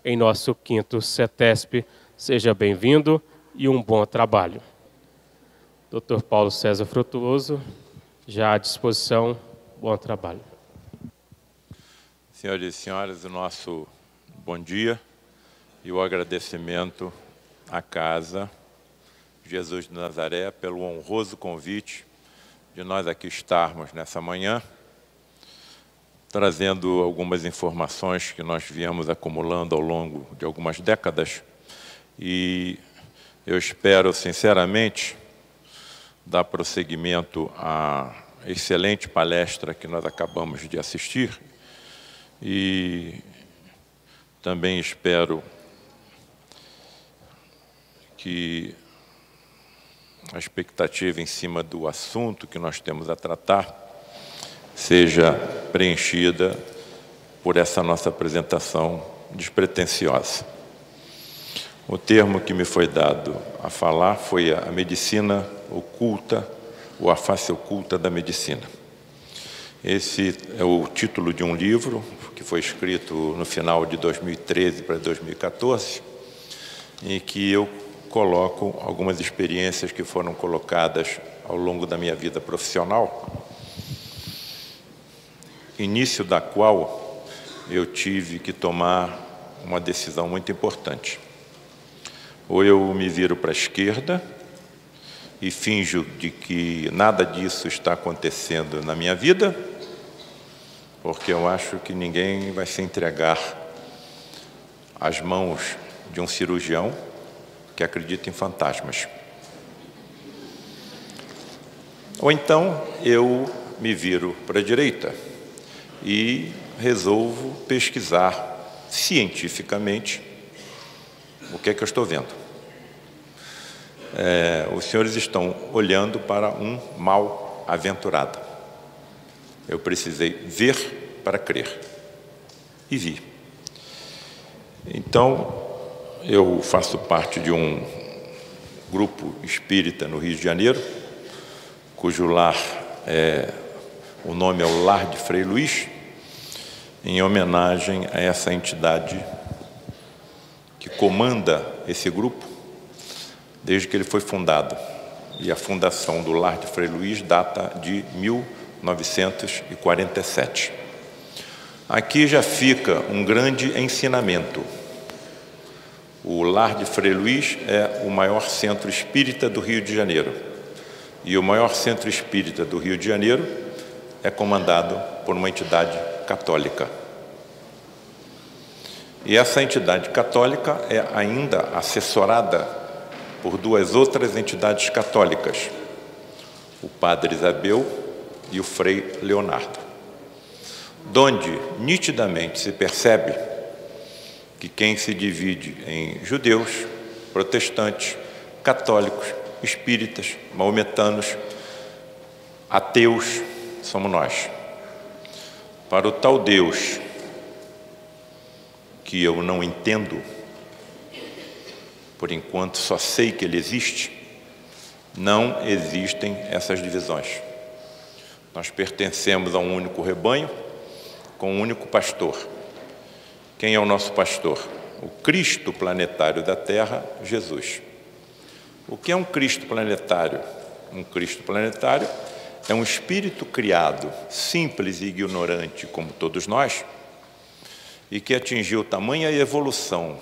em nosso 5º CETESP. Seja bem-vindo e um bom trabalho. Dr. Paulo César Frutuoso, já à disposição, bom trabalho. Senhoras e senhores, o nosso bom dia e o agradecimento à Casa Jesus de Nazaré pelo honroso convite de nós aqui estarmos nessa manhã, trazendo algumas informações que nós viemos acumulando ao longo de algumas décadas, e eu espero, sinceramente, dar prosseguimento à excelente palestra que nós acabamos de assistir, e também espero que a expectativa em cima do assunto que nós temos a tratar seja preenchida por essa nossa apresentação despretensiosa. O termo que me foi dado a falar foi a medicina oculta, ou a face oculta da medicina. Esse é o título de um livro que foi escrito no final de 2013 para 2014, em que eu coloco algumas experiências que foram colocadas ao longo da minha vida profissional, início da qual eu tive que tomar uma decisão muito importante. Ou eu me viro para a esquerda e finjo de que nada disso está acontecendo na minha vida, porque eu acho que ninguém vai se entregar às mãos de um cirurgião que acredita em fantasmas. Ou então eu me viro para a direita e resolvo pesquisar cientificamente o que é que eu estou vendo. Os senhores estão olhando para um mal-aventurado. Eu precisei ver para crer. E vi. Então, eu faço parte de um grupo espírita no Rio de Janeiro, cujo lar o nome é o Lar de Frei Luís, em homenagem a essa entidade que comanda esse grupo desde que ele foi fundado. E a fundação do Lar de Frei Luís data de 1947. Aqui já fica um grande ensinamento. O Lar de Frei Luís é o maior centro espírita do Rio de Janeiro. E o maior centro espírita do Rio de Janeiro é comandado por uma entidade católica. E essa entidade católica é ainda assessorada por duas outras entidades católicas, o Padre Isabel e o Frei Leonardo, donde nitidamente se percebe que quem se divide em judeus, protestantes, católicos, espíritas, maometanos, ateus, somos nós. Para o tal Deus que eu não entendo, por enquanto só sei que ele existe, não existem essas divisões. Nós pertencemos a um único rebanho, com um único pastor. Quem é o nosso pastor? O Cristo planetário da Terra, Jesus. O que é um Cristo planetário? Um Cristo planetário é um espírito criado, simples e ignorante como todos nós, e que atingiu tamanha evolução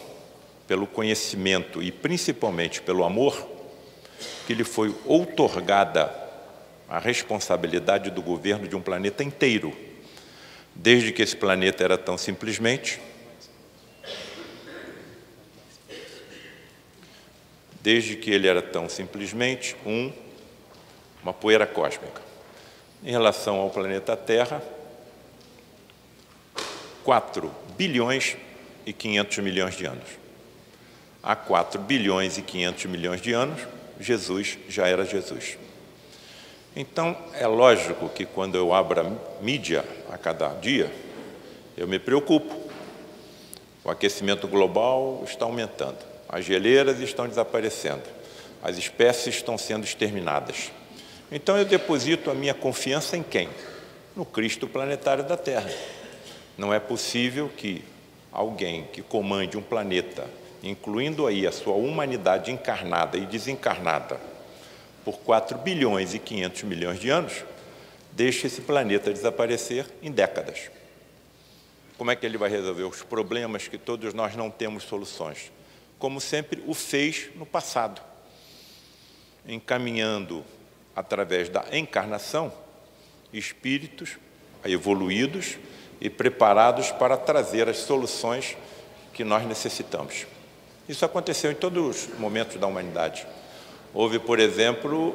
pelo conhecimento e principalmente pelo amor, que lhe foi outorgada a responsabilidade do governo de um planeta inteiro, desde que esse planeta era tão simplesmente uma poeira cósmica. Em relação ao planeta Terra, 4 bilhões e 500 milhões de anos. Há 4 bilhões e 500 milhões de anos, Jesus já era Jesus. Então, é lógico que quando eu abro a mídia a cada dia, eu me preocupo. O aquecimento global está aumentando, as geleiras estão desaparecendo, as espécies estão sendo exterminadas. Então, eu deposito a minha confiança em quem? No Cristo planetário da Terra. Não é possível que alguém que comande um planeta, incluindo aí a sua humanidade encarnada e desencarnada, por 4 bilhões e 500 milhões de anos, deixa esse planeta desaparecer em décadas. Como é que ele vai resolver os problemas que todos nós não temos soluções? Como sempre o fez no passado, encaminhando, através da encarnação, espíritos evoluídos e preparados para trazer as soluções que nós necessitamos. Isso aconteceu em todos os momentos da humanidade. Houve, por exemplo,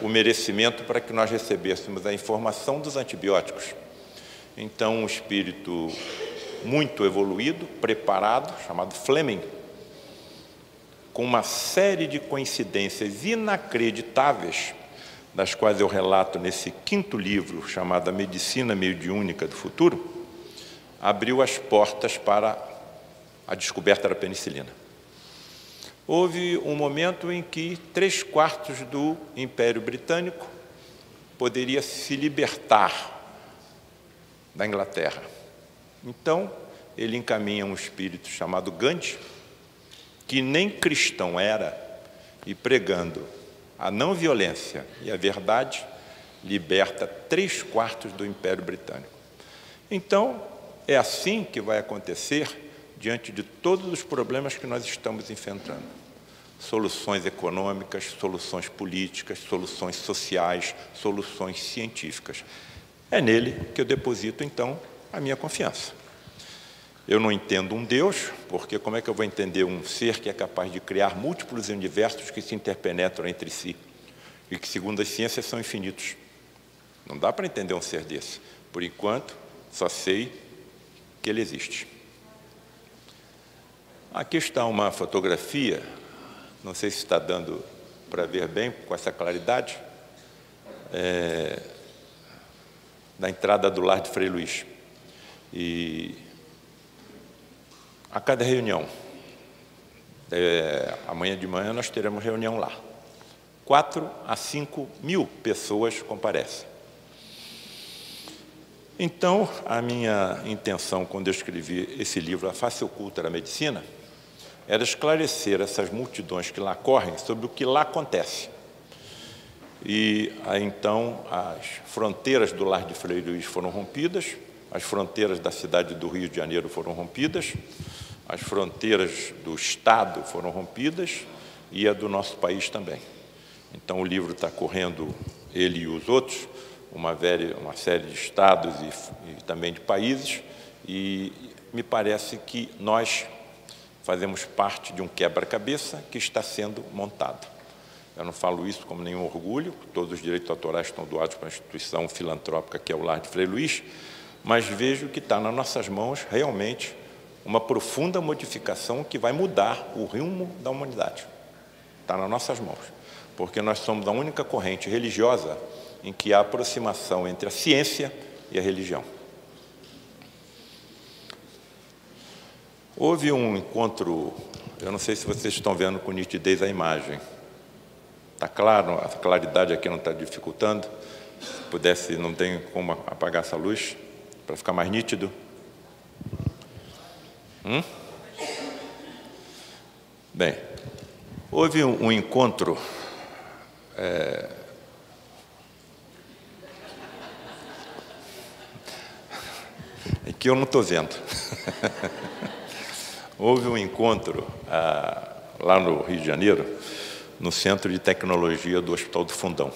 o merecimento para que nós recebêssemos a informação dos antibióticos. Então, um espírito muito evoluído, preparado, chamado Fleming, com uma série de coincidências inacreditáveis, das quais eu relato nesse 5º livro, chamado A Medicina Mediúnica do Futuro, abriu as portas para a descoberta da penicilina. Houve um momento em que 3/4 do Império Britânico poderia se libertar da Inglaterra. Então, ele encaminha um espírito chamado Gandhi, que nem cristão era, e pregando a não violência e a verdade, liberta 3/4 do Império Britânico. Então, é assim que vai acontecer diante de todos os problemas que nós estamos enfrentando. Soluções econômicas, soluções políticas, soluções sociais, soluções científicas. É nele que eu deposito, então, a minha confiança. Eu não entendo um Deus, porque como é que eu vou entender um ser que é capaz de criar múltiplos universos que se interpenetram entre si e que, segundo as ciências, são infinitos? Não dá para entender um ser desse. Por enquanto, só sei que ele existe. Aqui está uma fotografia, não sei se está dando para ver bem com essa claridade, da entrada do lar de Frei Luís. E a cada reunião, amanhã de manhã nós teremos reunião lá. 4 a 5 mil pessoas comparecem. Então, a minha intenção, quando eu escrevi esse livro, A Face Oculta da Medicina, era esclarecer essas multidões que lá correm sobre o que lá acontece. E aí, então, as fronteiras do lar de Frei Luís foram rompidas, as fronteiras da cidade do Rio de Janeiro foram rompidas, as fronteiras do Estado foram rompidas e a do nosso país também. Então, o livro está correndo, ele e os outros, uma série de estados e também de países, e me parece que nós fazemos parte de um quebra-cabeça que está sendo montado. Eu não falo isso como nenhum orgulho, todos os direitos autorais estão doados para a instituição filantrópica que é o Lar de Frei Luís, mas vejo que está nas nossas mãos realmente uma profunda modificação que vai mudar o rumo da humanidade. Está nas nossas mãos, porque nós somos a única corrente religiosa em que há aproximação entre a ciência e a religião. Houve um encontro, eu não sei se vocês estão vendo com nitidez a imagem. Está claro? A claridade aqui não está dificultando? Se pudesse, não tem como apagar essa luz para ficar mais nítido? Bem, houve um encontro que eu não estou vendo. Houve um encontro lá no Rio de Janeiro, no Centro de Tecnologia do Hospital do Fundão.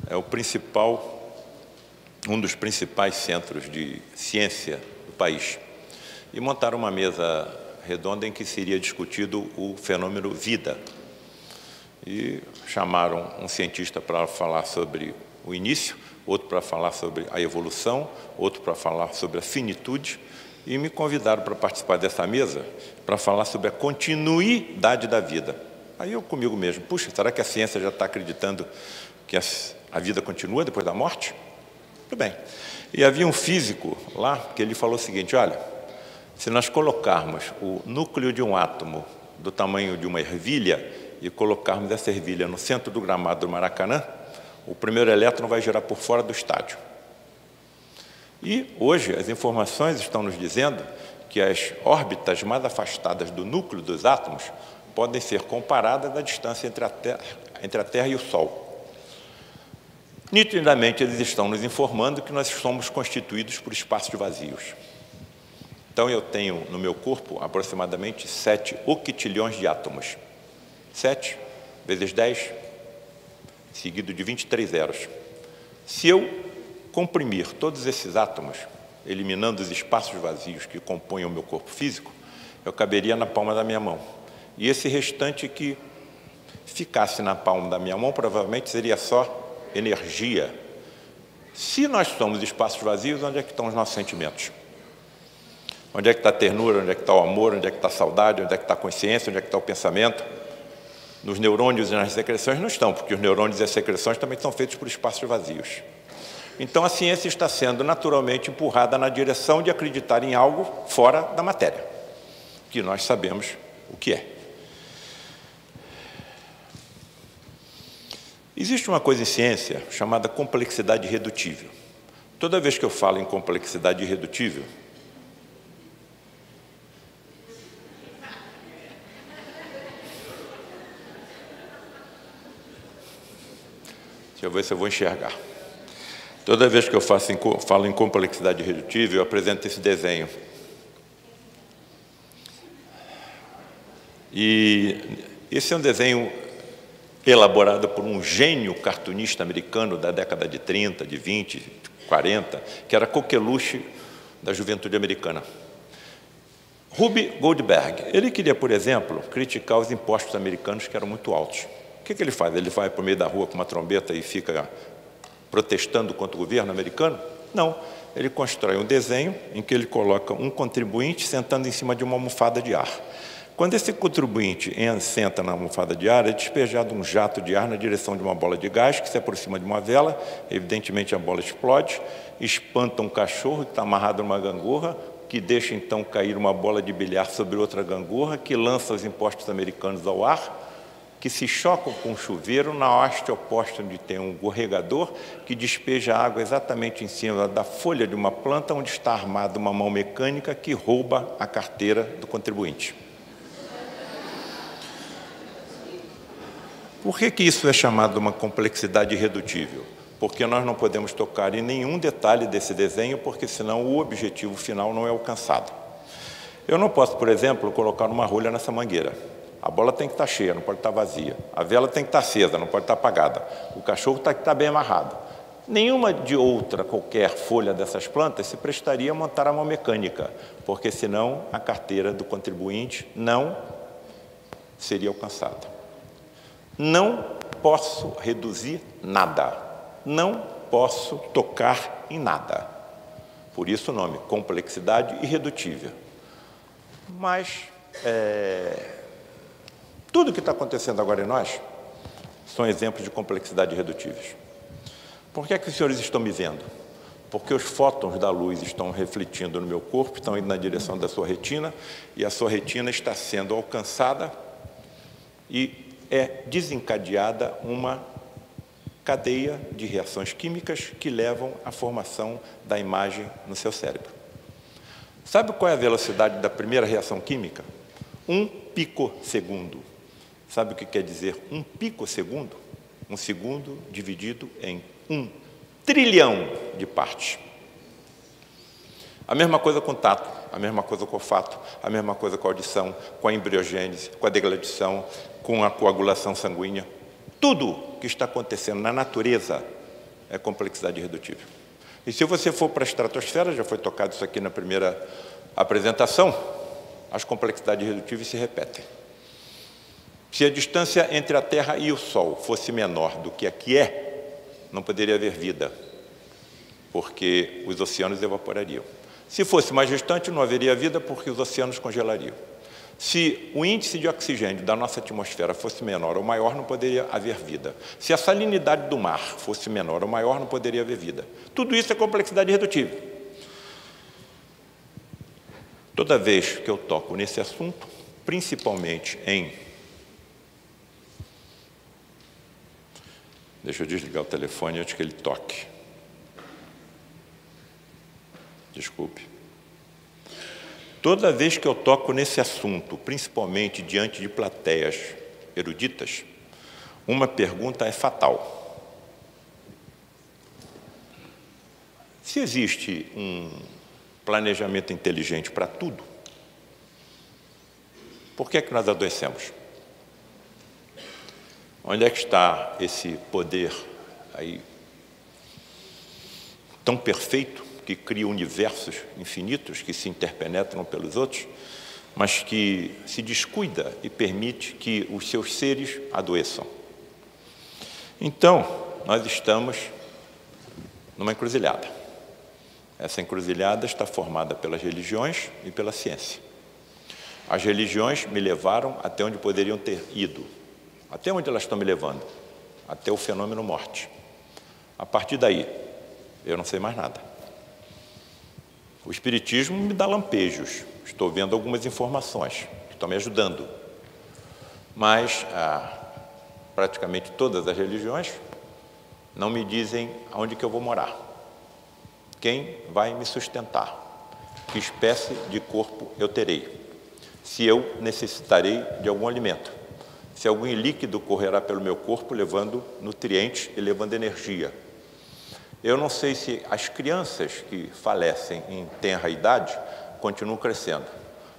É um dos principais centros de ciência do país. E montaram uma mesa redonda em que seria discutido o fenômeno vida. E chamaram um cientista para falar sobre o início, outro para falar sobre a evolução, outro para falar sobre a finitude, e me convidaram para participar dessa mesa para falar sobre a continuidade da vida. Aí eu comigo mesmo, puxa, será que a ciência já está acreditando que a vida continua depois da morte? Tudo bem. E havia um físico lá que ele falou o seguinte, olha, se nós colocarmos o núcleo de um átomo do tamanho de uma ervilha e colocarmos essa ervilha no centro do gramado do Maracanã, o primeiro elétron vai girar por fora do estádio. E hoje as informações estão nos dizendo que as órbitas mais afastadas do núcleo dos átomos podem ser comparadas à distância entre a Terra e o Sol. Nitidamente, eles estão nos informando que nós somos constituídos por espaços vazios. Então, eu tenho no meu corpo aproximadamente 7 octilhões de átomos. 7 vezes 10, seguido de 23 zeros. Se eu comprimir todos esses átomos, eliminando os espaços vazios que compõem o meu corpo físico, eu caberia na palma da minha mão. E esse restante que ficasse na palma da minha mão, provavelmente seria só energia. Se nós somos espaços vazios, onde é que estão os nossos sentimentos? Onde é que está a ternura? Onde é que está o amor? Onde é que está a saudade? Onde é que está a consciência? Onde é que está o pensamento? Nos neurônios e nas secreções não estão, porque os neurônios e as secreções também são feitos por espaços vazios. Então, a ciência está sendo naturalmente empurrada na direção de acreditar em algo fora da matéria, que nós sabemos o que é. Existe uma coisa em ciência chamada complexidade irredutível. Toda vez que eu falo em complexidade irredutível, deixa eu ver se eu vou enxergar. Toda vez que eu falo em complexidade irredutível, eu apresento esse desenho. E esse é um desenho elaborado por um gênio cartunista americano da década de 30, de 20, de 40, que era coqueluche da juventude americana. Rube Goldberg. Ele queria, por exemplo, criticar os impostos americanos que eram muito altos. O que ele faz? Ele vai para o meio da rua com uma trombeta e fica protestando contra o governo americano? Não. Ele constrói um desenho em que ele coloca um contribuinte sentando em cima de uma almofada de ar. Quando esse contribuinte senta na almofada de ar, é despejado um jato de ar na direção de uma bola de gás que se aproxima de uma vela, evidentemente a bola explode, espanta um cachorro que está amarrado numa gangorra, que deixa então cair uma bola de bilhar sobre outra gangorra, que lança os impostos americanos ao ar, que se chocam com o chuveiro na haste oposta onde tem um escorregador que despeja água exatamente em cima da folha de uma planta onde está armada uma mão mecânica que rouba a carteira do contribuinte. Por que isso é chamado uma complexidade irredutível? Porque nós não podemos tocar em nenhum detalhe desse desenho, porque senão o objetivo final não é alcançado. Eu não posso, por exemplo, colocar uma rolha nessa mangueira. A bola tem que estar cheia, não pode estar vazia. A vela tem que estar acesa, não pode estar apagada. O cachorro tem que estar bem amarrado. Nenhuma de outra, qualquer folha dessas plantas se prestaria a montar a mão mecânica, porque senão a carteira do contribuinte não seria alcançada. Não posso reduzir nada. Não posso tocar em nada. Por isso o nome, complexidade irredutível. Mas tudo o que está acontecendo agora em nós são exemplos de complexidade irredutíveis. Por que é que os senhores estão me vendo? Porque os fótons da luz estão refletindo no meu corpo, estão indo na direção da sua retina, e a sua retina está sendo alcançada e é desencadeada uma cadeia de reações químicas que levam à formação da imagem no seu cérebro. Sabe qual é a velocidade da primeira reação química? 1 picosegundo. Sabe o que quer dizer 1 picosegundo? Um segundo dividido em 1 trilhão de partes. A mesma coisa com o tato, a mesma coisa com o olfato, a mesma coisa com a audição, com a embriogênese, com a deglutição, com a coagulação sanguínea. Tudo que está acontecendo na natureza é complexidade irredutível. E se você for para a estratosfera, já foi tocado isso aqui na primeira apresentação, as complexidades irredutíveis se repetem. Se a distância entre a Terra e o Sol fosse menor do que a que é, não poderia haver vida, porque os oceanos evaporariam. Se fosse mais distante, não haveria vida, porque os oceanos congelariam. Se o índice de oxigênio da nossa atmosfera fosse menor ou maior, não poderia haver vida. Se a salinidade do mar fosse menor ou maior, não poderia haver vida. Tudo isso é complexidade irredutível. Toda vez que eu toco nesse assunto, principalmente em... Deixa eu desligar o telefone antes que ele toque. Desculpe. Toda vez que eu toco nesse assunto, principalmente diante de plateias eruditas, uma pergunta é fatal. Se existe um planejamento inteligente para tudo, por que é que nós adoecemos? Onde é que está esse poder aí tão perfeito que cria universos infinitos que se interpenetram pelos outros, mas que se descuida e permite que os seus seres adoeçam? Então, nós estamos numa encruzilhada. Essa encruzilhada está formada pelas religiões e pela ciência. As religiões me levaram até onde poderiam ter ido. Até onde elas estão me levando? Até o fenômeno morte. A partir daí, eu não sei mais nada. O Espiritismo me dá lampejos. Estou vendo algumas informações que estão me ajudando. Mas praticamente todas as religiões não me dizem aonde que eu vou morar. Quem vai me sustentar? Que espécie de corpo eu terei? Se eu necessitarei de algum alimento? Se algum líquido correrá pelo meu corpo, levando nutrientes e levando energia? Eu não sei se as crianças que falecem em tenra idade continuam crescendo.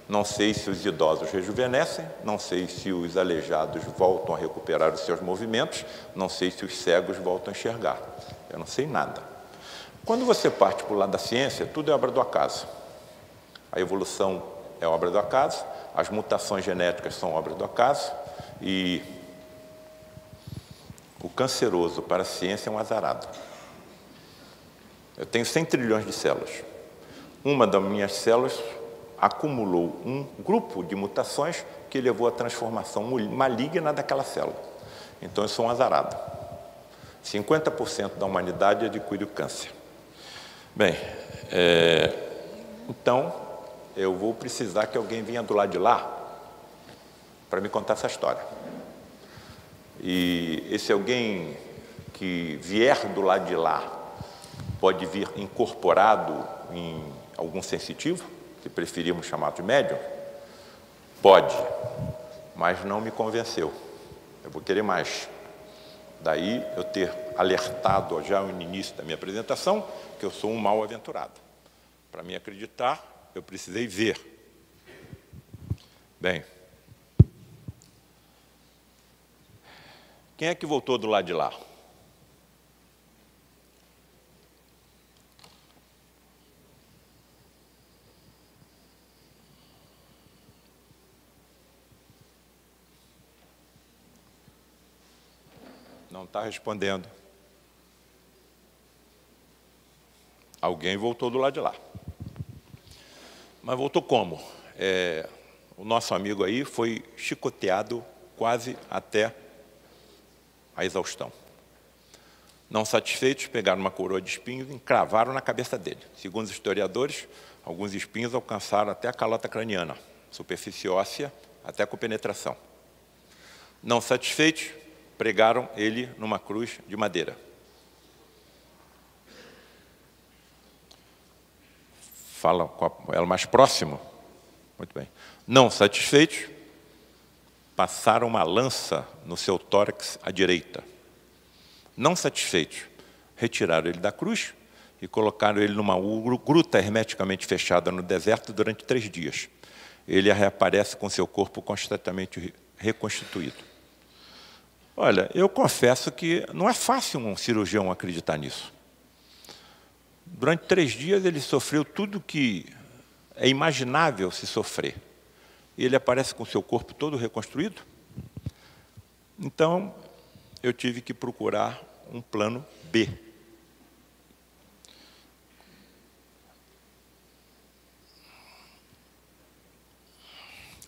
Não sei se os idosos rejuvenescem, não sei se os aleijados voltam a recuperar os seus movimentos, não sei se os cegos voltam a enxergar. Eu não sei nada. Quando você parte para o lado da ciência, tudo é obra do acaso. A evolução é obra do acaso, as mutações genéticas são obra do acaso, e o canceroso para a ciência é um azarado. Eu tenho 100 trilhões de células. Uma das minhas células acumulou um grupo de mutações que levou à transformação maligna daquela célula. Então eu sou um azarado. 50% da humanidade adquire o câncer. Bem, então eu vou precisar que alguém venha do lado de lá para me contar essa história. E esse alguém que vier do lado de lá pode vir incorporado em algum sensitivo, que preferimos chamar de médium? Pode, mas não me convenceu. Eu vou querer mais. Daí eu ter alertado já no início da minha apresentação que eu sou um mal-aventurado. Para me acreditar, eu precisei ver. Bem, quem é que voltou do lado de lá? Não está respondendo. Alguém voltou do lado de lá. Mas voltou como? O nosso amigo aí foi chicoteado quase até a exaustão. Não satisfeitos, pegaram uma coroa de espinhos e encravaram na cabeça dele. Segundo os historiadores, alguns espinhos alcançaram até a calota craniana, superfície óssea, até com penetração. Não satisfeitos, pregaram ele numa cruz de madeira. Fala com ela mais próximo. Muito bem. Não satisfeitos, passaram uma lança no seu tórax à direita. Não satisfeitos, retiraram ele da cruz e colocaram ele numa gruta hermeticamente fechada no deserto durante 3 dias. Ele reaparece com seu corpo constantemente reconstituído. Olha, eu confesso que não é fácil um cirurgião acreditar nisso. Durante 3 dias ele sofreu tudo que é imaginável se sofrer. E ele aparece com seu corpo todo reconstruído. Então, eu tive que procurar um plano B.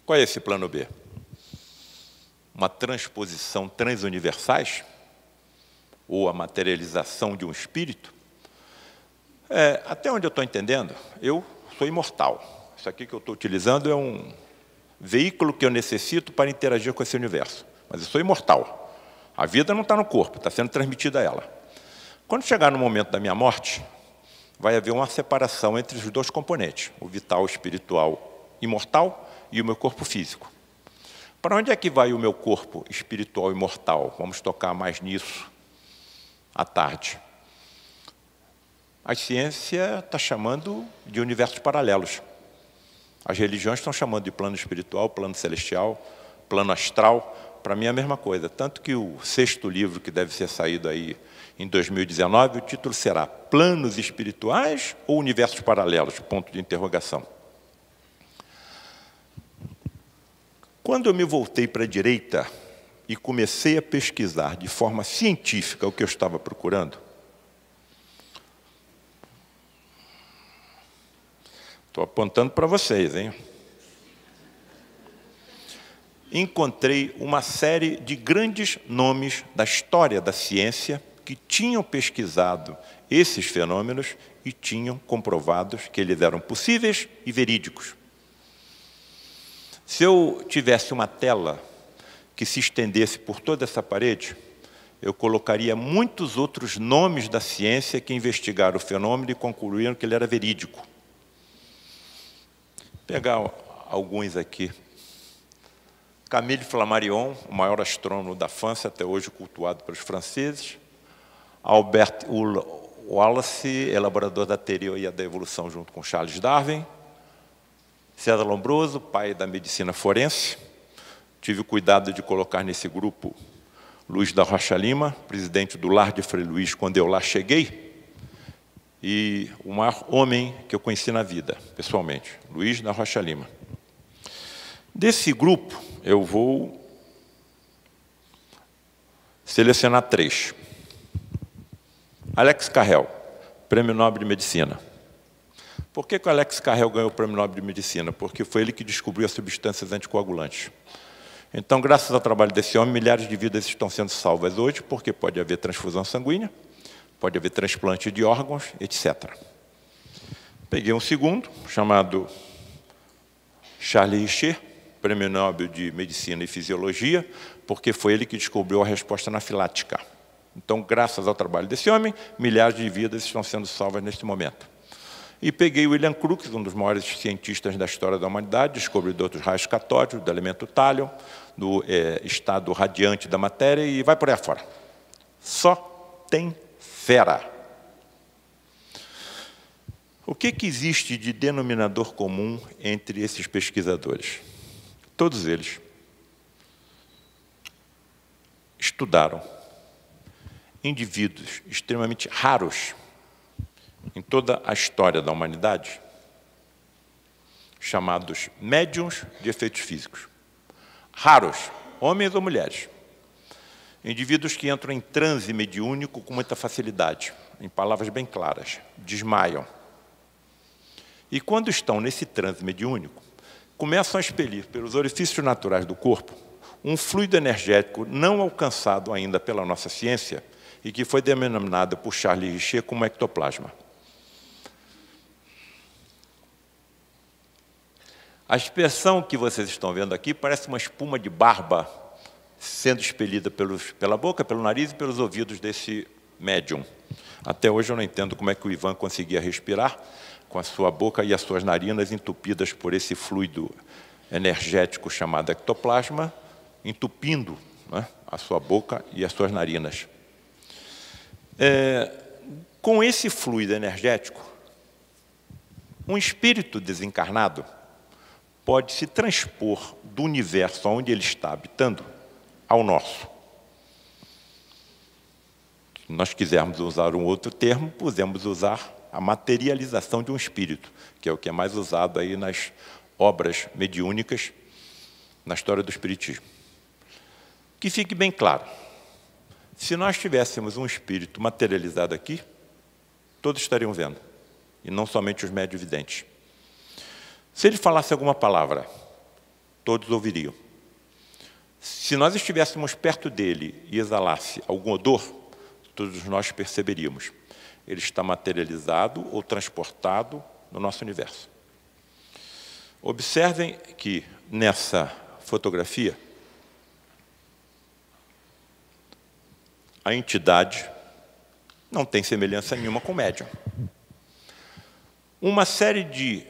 Qual é esse plano B? Uma transposição transuniversais, ou a materialização de um espírito? Até onde eu estou entendendo, eu sou imortal. Isso aqui que eu estou utilizando é um veículo que eu necessito para interagir com esse universo. Mas eu sou imortal. A vida não está no corpo, está sendo transmitida a ela. Quando chegar no momento da minha morte, vai haver uma separação entre os 2 componentes, o vital espiritual imortal e o meu corpo físico. Para onde é que vai o meu corpo espiritual imortal? Vamos tocar mais nisso à tarde. A ciência está chamando de universos paralelos. As religiões estão chamando de plano espiritual, plano celestial, plano astral. Para mim é a mesma coisa. Tanto que o 6º livro, que deve ser saído aí em 2019, o título será Planos Espirituais ou Universos Paralelos? Ponto de interrogação. Quando eu me voltei para a direita e comecei a pesquisar de forma científica o que eu estava procurando, estou apontando para vocês, hein? Encontrei uma série de grandes nomes da história da ciência que tinham pesquisado esses fenômenos e tinham comprovados que eles eram possíveis e verídicos. Se eu tivesse uma tela que se estendesse por toda essa parede, eu colocaria muitos outros nomes da ciência que investigaram o fenômeno e concluíram que ele era verídico. Vou pegar alguns aqui. Camille Flammarion, o maior astrônomo da França, até hoje cultuado pelos franceses. Albert Wallace, elaborador da teoria da evolução junto com Charles Darwin. César Lombroso, pai da medicina forense. Tive o cuidado de colocar nesse grupo Luiz da Rocha Lima, presidente do Lar de Frei Luís, quando eu lá cheguei, e o maior homem que eu conheci na vida, pessoalmente, Luiz da Rocha Lima. Desse grupo, eu vou selecionar 3. Alex Carrel, Prêmio Nobel de Medicina. Por que o Alex Carrel ganhou o Prêmio Nobel de Medicina? Porque foi ele que descobriu as substâncias anticoagulantes. Então, graças ao trabalho desse homem, milhares de vidas estão sendo salvas hoje, porque pode haver transfusão sanguínea, pode haver transplante de órgãos, etc. Peguei um segundo, chamado Charles Richer, Prêmio Nobel de Medicina e Fisiologia, porque foi ele que descobriu a resposta anafilática. Então, graças ao trabalho desse homem, milhares de vidas estão sendo salvas neste momento. E peguei William Crookes, um dos maiores cientistas da história da humanidade, descobridor dos raios catódicos, do elemento tálio, do estado radiante da matéria, e vai por aí afora. Só tem fera. O que existe de denominador comum entre esses pesquisadores? Todos eles estudaram indivíduos extremamente raros em toda a história da humanidade, chamados médiums de efeitos físicos. Raros, homens ou mulheres. Indivíduos que entram em transe mediúnico com muita facilidade, em palavras bem claras, desmaiam. E quando estão nesse transe mediúnico, começam a expelir pelos orifícios naturais do corpo um fluido energético não alcançado ainda pela nossa ciência e que foi denominado por Charles Richer como ectoplasma. A expressão que vocês estão vendo aqui parece uma espuma de barba sendo expelida pela boca, pelo nariz e pelos ouvidos desse médium. Até hoje eu não entendo como é que o Ivan conseguia respirar com a sua boca e as suas narinas entupidas por esse fluido energético chamado ectoplasma, entupindo, né, a sua boca e as suas narinas. Com esse fluido energético, um espírito desencarnado pode se transpor do universo onde ele está habitando ao nosso. Se nós quisermos usar um outro termo, podemos usar a materialização de um espírito, que é o que é mais usado aí nas obras mediúnicas, na história do espiritismo. Que fique bem claro, se nós tivéssemos um espírito materializado aqui, todos estariam vendo, e não somente os médios videntes. Se ele falasse alguma palavra, todos ouviriam. Se nós estivéssemos perto dele e exalasse algum odor, todos nós perceberíamos. Ele está materializado ou transportado no nosso universo. Observem que, nessa fotografia, a entidade não tem semelhança nenhuma com o médium. Uma série de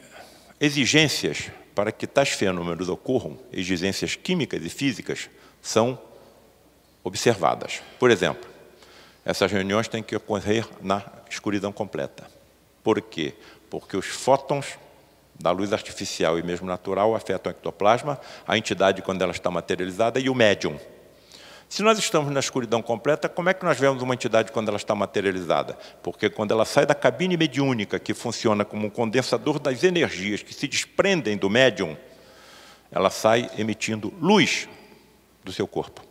exigências para que tais fenômenos ocorram, exigências químicas e físicas são observadas. Por exemplo, essas reuniões têm que ocorrer na escuridão completa. Por quê? Porque os fótons da luz artificial e mesmo natural afetam o ectoplasma, a entidade quando ela está materializada e o médium. Se nós estamos na escuridão completa, como é que nós vemos uma entidade quando ela está materializada? Porque quando ela sai da cabine mediúnica, que funciona como um condensador das energias que se desprendem do médium, ela sai emitindo luz do seu corpo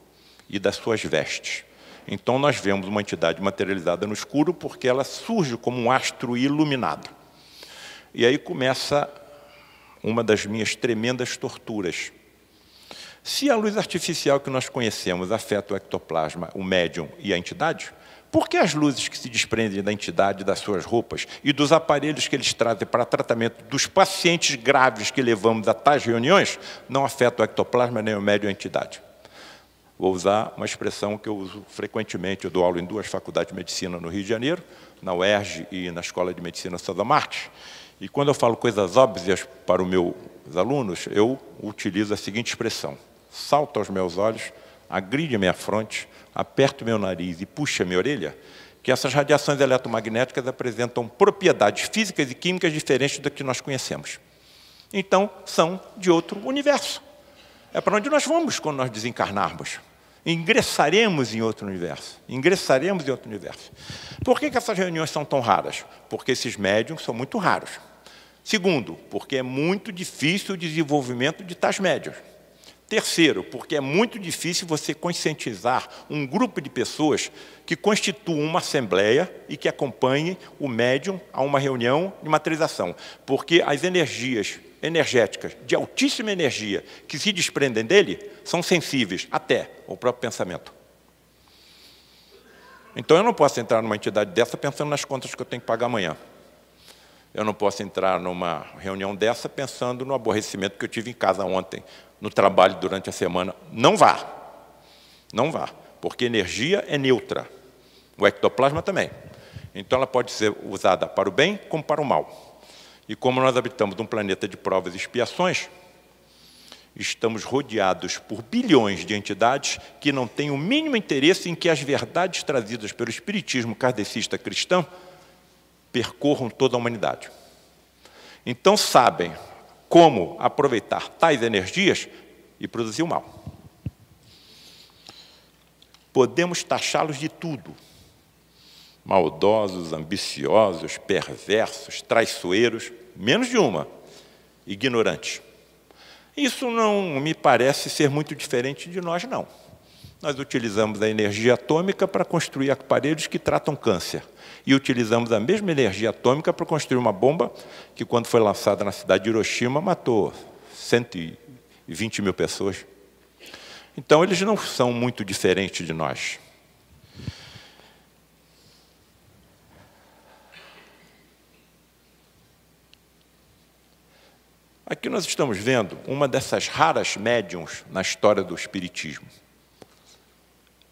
e das suas vestes. Então nós vemos uma entidade materializada no escuro porque ela surge como um astro iluminado. E aí começa uma das minhas tremendas torturas. Se a luz artificial que nós conhecemos afeta o ectoplasma, o médium e a entidade, por que as luzes que se desprendem da entidade, das suas roupas e dos aparelhos que eles trazem para tratamento dos pacientes graves que levamos a tais reuniões não afetam o ectoplasma, nem o médium e a entidade? Vou usar uma expressão que eu uso frequentemente. Eu dou aula em 2 faculdades de medicina no Rio de Janeiro, na UERJ e na Escola de Medicina Sousa Marques. E quando eu falo coisas óbvias para os meus alunos, eu utilizo a seguinte expressão: salta aos meus olhos, agride minha fronte, aperta meu nariz e puxa minha orelha, que essas radiações eletromagnéticas apresentam propriedades físicas e químicas diferentes da que nós conhecemos. Então, são de outro universo. É para onde nós vamos quando nós desencarnarmos. Ingressaremos em outro universo. Ingressaremos em outro universo. Por que essas reuniões são tão raras? Porque esses médiums são muito raros. Segundo, porque é muito difícil o desenvolvimento de tais médiums. Terceiro, porque é muito difícil você conscientizar um grupo de pessoas que constituam uma assembleia e que acompanhem o médium a uma reunião de materialização. Porque as energias energéticas de altíssima energia que se desprendem dele são sensíveis até ao próprio pensamento. Então eu não posso entrar numa entidade dessa pensando nas contas que eu tenho que pagar amanhã. Eu não posso entrar numa reunião dessa pensando no aborrecimento que eu tive em casa ontem, no trabalho durante a semana. Não vá. Não vá. Porque energia é neutra. O ectoplasma também. Então ela pode ser usada para o bem como para o mal. E como nós habitamos um planeta de provas e expiações, estamos rodeados por bilhões de entidades que não têm o mínimo interesse em que as verdades trazidas pelo espiritismo kardecista cristão percorram toda a humanidade. Então sabem como aproveitar tais energias e produzir o mal. Podemos taxá-los de tudo: maldosos, ambiciosos, perversos, traiçoeiros, menos de uma: ignorantes. Isso não me parece ser muito diferente de nós, não. Nós utilizamos a energia atômica para construir aparelhos que tratam câncer. E utilizamos a mesma energia atômica para construir uma bomba que, quando foi lançada na cidade de Hiroshima, matou 120 mil pessoas. Então, eles não são muito diferentes de nós. Aqui nós estamos vendo uma dessas raras médiums na história do espiritismo.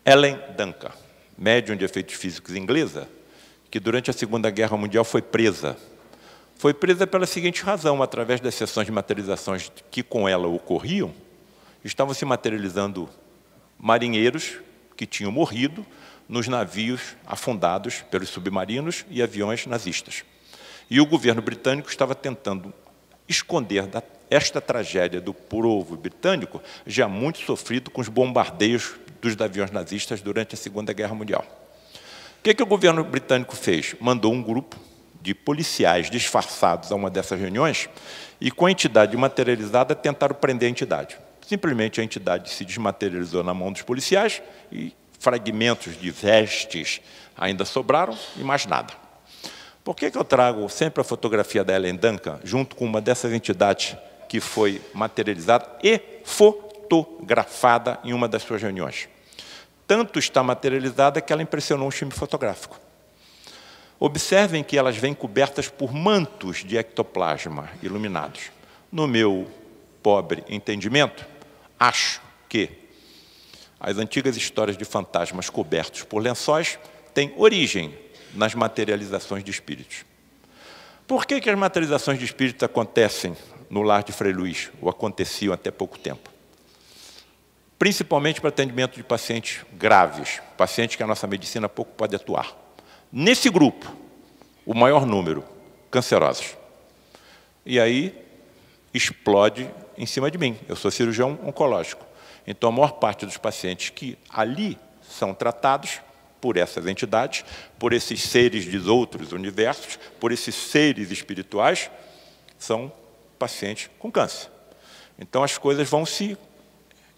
Ellen Duncan, médium de efeitos físicos inglesa, que durante a Segunda Guerra Mundial foi presa. Foi presa pela seguinte razão: através das sessões de materializações que com ela ocorriam, estavam se materializando marinheiros que tinham morrido nos navios afundados pelos submarinos e aviões nazistas. E o governo britânico estava tentando esconder esta tragédia do povo britânico, já muito sofrido com os bombardeios dos aviões nazistas durante a Segunda Guerra Mundial. O que o governo britânico fez? Mandou um grupo de policiais disfarçados a uma dessas reuniões e, com a entidade materializada, tentaram prender a entidade. Simplesmente a entidade se desmaterializou na mão dos policiais e fragmentos de vestes ainda sobraram e mais nada. Por que eu trago sempre a fotografia da Ellen Duncan junto com uma dessas entidades que foi materializada e fotografada em uma das suas reuniões? Tanto está materializada que ela impressionou um filme fotográfico. Observem que elas vêm cobertas por mantos de ectoplasma iluminados. No meu pobre entendimento, acho que as antigas histórias de fantasmas cobertos por lençóis têm origem nas materializações de espíritos. Por que as materializações de espíritos acontecem no lar de Frei Luís, ou aconteciam até pouco tempo. Principalmente para atendimento de pacientes graves, pacientes que a nossa medicina pouco pode atuar. Nesse grupo, o maior número, cancerosos. E aí, explode em cima de mim. Eu sou cirurgião oncológico. Então, a maior parte dos pacientes que ali são tratados por essas entidades, por esses seres de outros universos, por esses seres espirituais, são pacientes com câncer. Então, as coisas vão se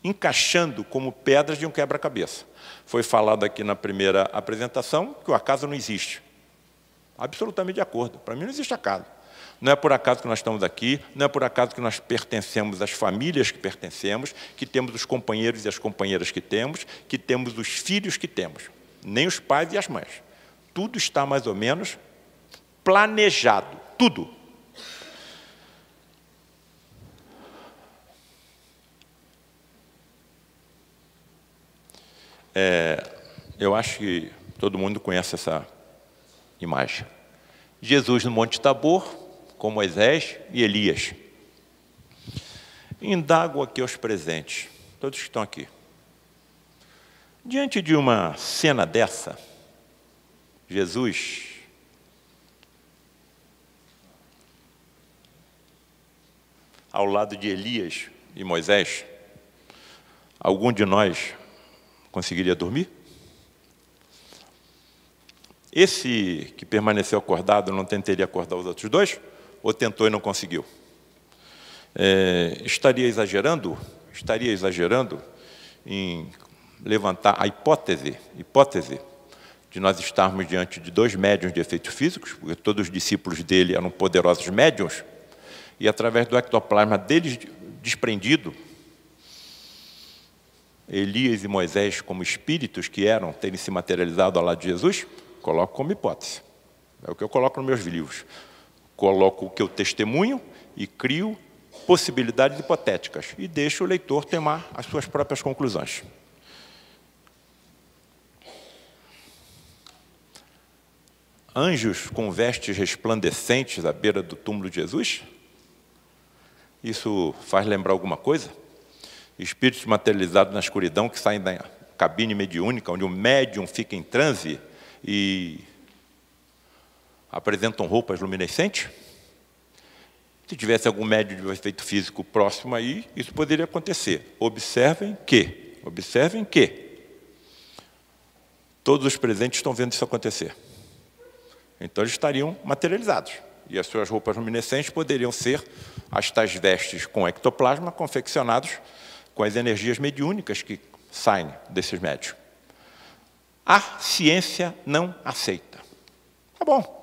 encaixando como pedras de um quebra-cabeça. Foi falado aqui na primeira apresentação que o acaso não existe. Absolutamente de acordo. Para mim não existe acaso. Não é por acaso que nós estamos aqui, não é por acaso que nós pertencemos às famílias que pertencemos, que temos os companheiros e as companheiras que temos os filhos que temos, nem os pais e as mães. Tudo está mais ou menos planejado, tudo. Eu acho que todo mundo conhece essa imagem. Jesus no Monte Tabor, com Moisés e Elias. Indago aqui aos presentes, todos que estão aqui. Diante de uma cena dessa, Jesus ao lado de Elias e Moisés, algum de nós conseguiria dormir? Esse que permaneceu acordado não tentaria acordar os outros dois? Ou tentou e não conseguiu? Estaria exagerando? Estaria exagerando em levantar a hipótese de nós estarmos diante de dois médiuns de efeitos físicos, porque todos os discípulos dele eram poderosos médiuns, e através do ectoplasma deles desprendido, Elias e Moisés, como espíritos que eram, terem se materializado ao lado de Jesus, coloco como hipótese. É o que eu coloco nos meus livros. Coloco o que eu testemunho e crio possibilidades hipotéticas e deixo o leitor tomar as suas próprias conclusões. Anjos com vestes resplandecentes à beira do túmulo de Jesus? Isso faz lembrar alguma coisa? Espíritos materializados na escuridão que saem da cabine mediúnica, onde o médium fica em transe e apresentam roupas luminescentes? Se tivesse algum médium de efeito físico próximo aí, isso poderia acontecer. Observem que todos os presentes estão vendo isso acontecer. Então eles estariam materializados. E as suas roupas luminescentes poderiam ser as tais vestes com ectoplasma confeccionados com as energias mediúnicas que saem desses médios. A ciência não aceita. Tá bom.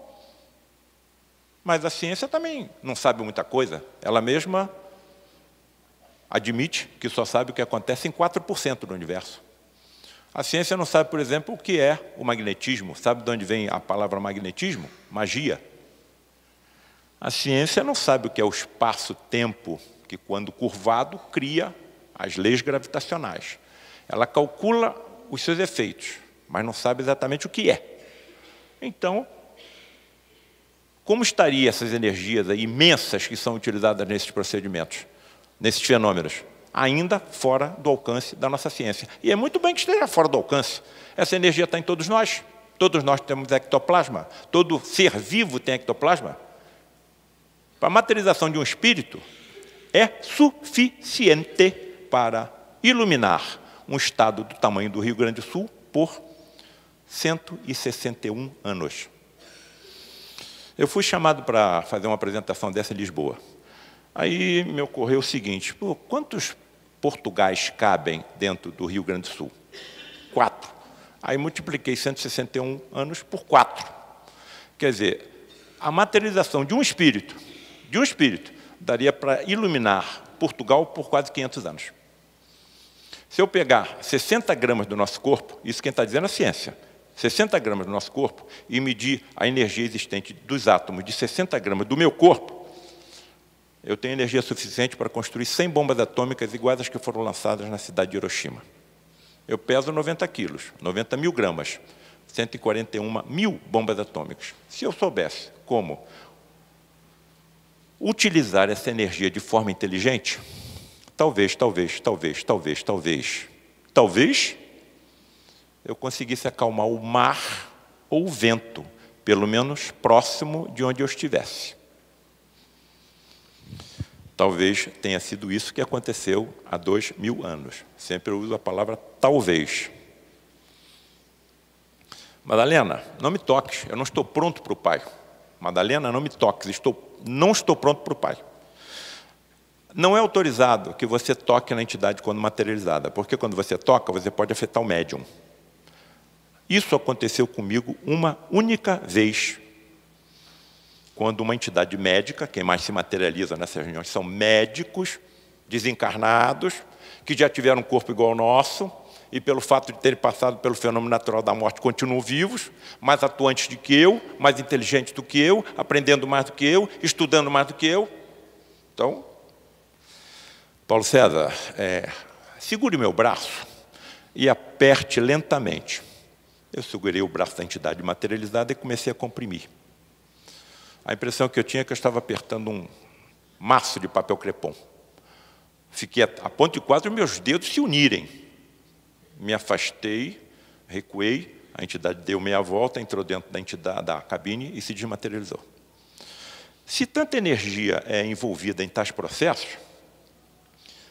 Mas a ciência também não sabe muita coisa. Ela mesma admite que só sabe o que acontece em 4% do universo. A ciência não sabe, por exemplo, o que é o magnetismo. Sabe de onde vem a palavra magnetismo? Magia. A ciência não sabe o que é o espaço-tempo, que quando curvado cria as leis gravitacionais. Ela calcula os seus efeitos, mas não sabe exatamente o que é. Então, como estariam essas energias aí imensas que são utilizadas nesses procedimentos, nesses fenômenos? Ainda fora do alcance da nossa ciência. E é muito bem que esteja fora do alcance. Essa energia está em todos nós. Todos nós temos ectoplasma. Todo ser vivo tem ectoplasma. Para a materialização de um espírito, é suficiente para iluminar um estado do tamanho do Rio Grande do Sul por 161 anos. Eu fui chamado para fazer uma apresentação dessa em Lisboa. Aí me ocorreu o seguinte: quantos Portugais cabem dentro do Rio Grande do Sul? 4. Aí multipliquei 161 anos por 4. Quer dizer, a materialização de um espírito, daria para iluminar Portugal por quase 500 anos. Se eu pegar 60 gramas do nosso corpo, isso quem está dizendo é a ciência, 60 gramas do nosso corpo, e medir a energia existente dos átomos de 60 gramas do meu corpo, eu tenho energia suficiente para construir 100 bombas atômicas iguais às que foram lançadas na cidade de Hiroshima. Eu peso 90 quilos, 90 mil gramas, 141 mil bombas atômicas. Se eu soubesse como utilizar essa energia de forma inteligente, talvez eu conseguisse acalmar o mar ou o vento, pelo menos próximo de onde eu estivesse. Talvez tenha sido isso que aconteceu há 2000 anos. Sempre eu uso a palavra talvez. Madalena, não me toques, eu não estou pronto para o Pai. Madalena, não me toques, não estou pronto para o Pai. Não é autorizado que você toque na entidade quando materializada, porque quando você toca, você pode afetar o médium. Isso aconteceu comigo uma única vez, quando uma entidade médica, quem mais se materializa nessas reuniões são médicos desencarnados, que já tiveram um corpo igual ao nosso, e pelo fato de terem passado pelo fenômeno natural da morte, continuam vivos, mais atuantes do que eu, mais inteligentes do que eu, aprendendo mais do que eu, estudando mais do que eu. Então, Paulo César, segure meu braço e aperte lentamente. Eu segurei o braço da entidade materializada e comecei a comprimir. A impressão que eu tinha é que eu estava apertando um maço de papel crepom. Fiquei a ponto de quase os meus dedos se unirem. Me afastei, recuei, a entidade deu meia volta, entrou dentro da entidade, da cabine e se desmaterializou. Se tanta energia é envolvida em tais processos,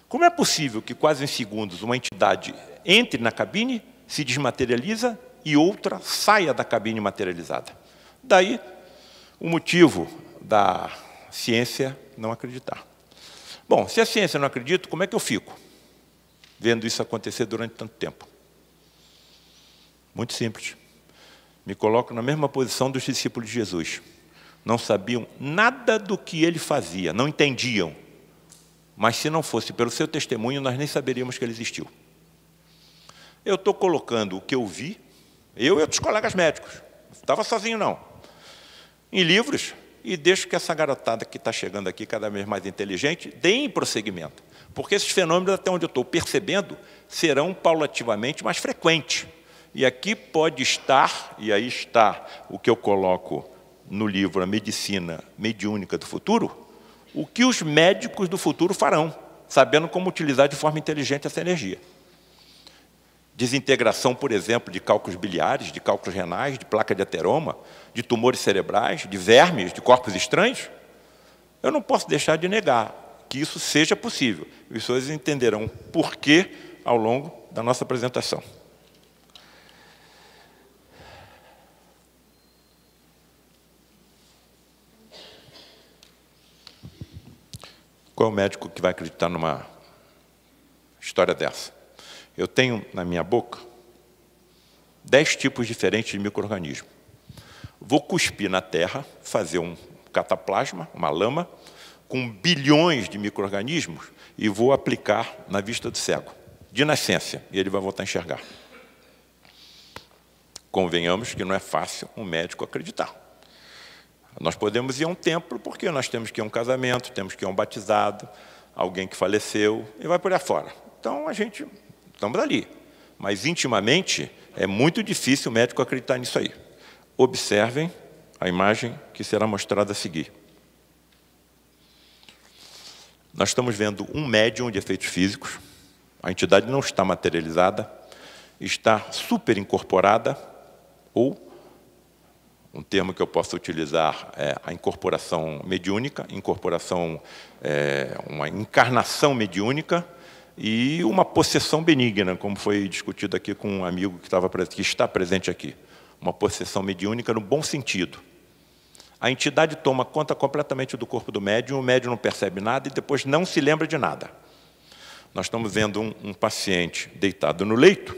como é possível que quase em segundos uma entidade entre na cabine, se desmaterializa e outra saia da cabine materializada? Daí o motivo da ciência não acreditar. Bom, se a ciência não acredita, como é que eu fico vendo isso acontecer durante tanto tempo? Muito simples. Me coloco na mesma posição dos discípulos de Jesus. Não sabiam nada do que ele fazia, não entendiam. Mas se não fosse pelo seu testemunho, nós nem saberíamos que ele existiu. Eu estou colocando o que eu vi, eu e outros colegas médicos, não estava sozinho não, em livros, e deixo que essa garotada que está chegando aqui, cada vez mais inteligente, deem prosseguimento. Porque esses fenômenos, até onde eu estou percebendo, serão paulativamente mais frequentes. E aqui pode estar, e aí está o que eu coloco no livro A Medicina Mediúnica do Futuro, o que os médicos do futuro farão, sabendo como utilizar de forma inteligente essa energia. Desintegração, por exemplo, de cálculos biliares, de cálculos renais, de placa de ateroma, de tumores cerebrais, de vermes, de corpos estranhos. Eu não posso deixar de negar que isso seja possível. As pessoas entenderão por quê ao longo da nossa apresentação. Qual é o médico que vai acreditar numa história dessa? Eu tenho na minha boca 10 tipos diferentes de micro-organismos. Vou cuspir na terra, fazer um cataplasma, uma lama, com bilhões de micro-organismos e vou aplicar na vista do cego, de nascença, e ele vai voltar a enxergar. Convenhamos que não é fácil um médico acreditar. Nós podemos ir a um templo porque nós temos que ir a um casamento, temos que ir a um batizado, alguém que faleceu, e vai por aí fora. Então, estamos ali. Mas, intimamente, é muito difícil o médico acreditar nisso aí. Observem a imagem que será mostrada a seguir. Nós estamos vendo um médium de efeitos físicos, a entidade não está materializada, está super incorporada, ou um termo que eu posso utilizar é a incorporação mediúnica, uma encarnação mediúnica e uma possessão benigna, como foi discutido aqui com um amigo que está presente aqui. Uma possessão mediúnica no bom sentido. A entidade toma conta completamente do corpo do médium, o médium não percebe nada e depois não se lembra de nada. Nós estamos vendo um paciente deitado no leito,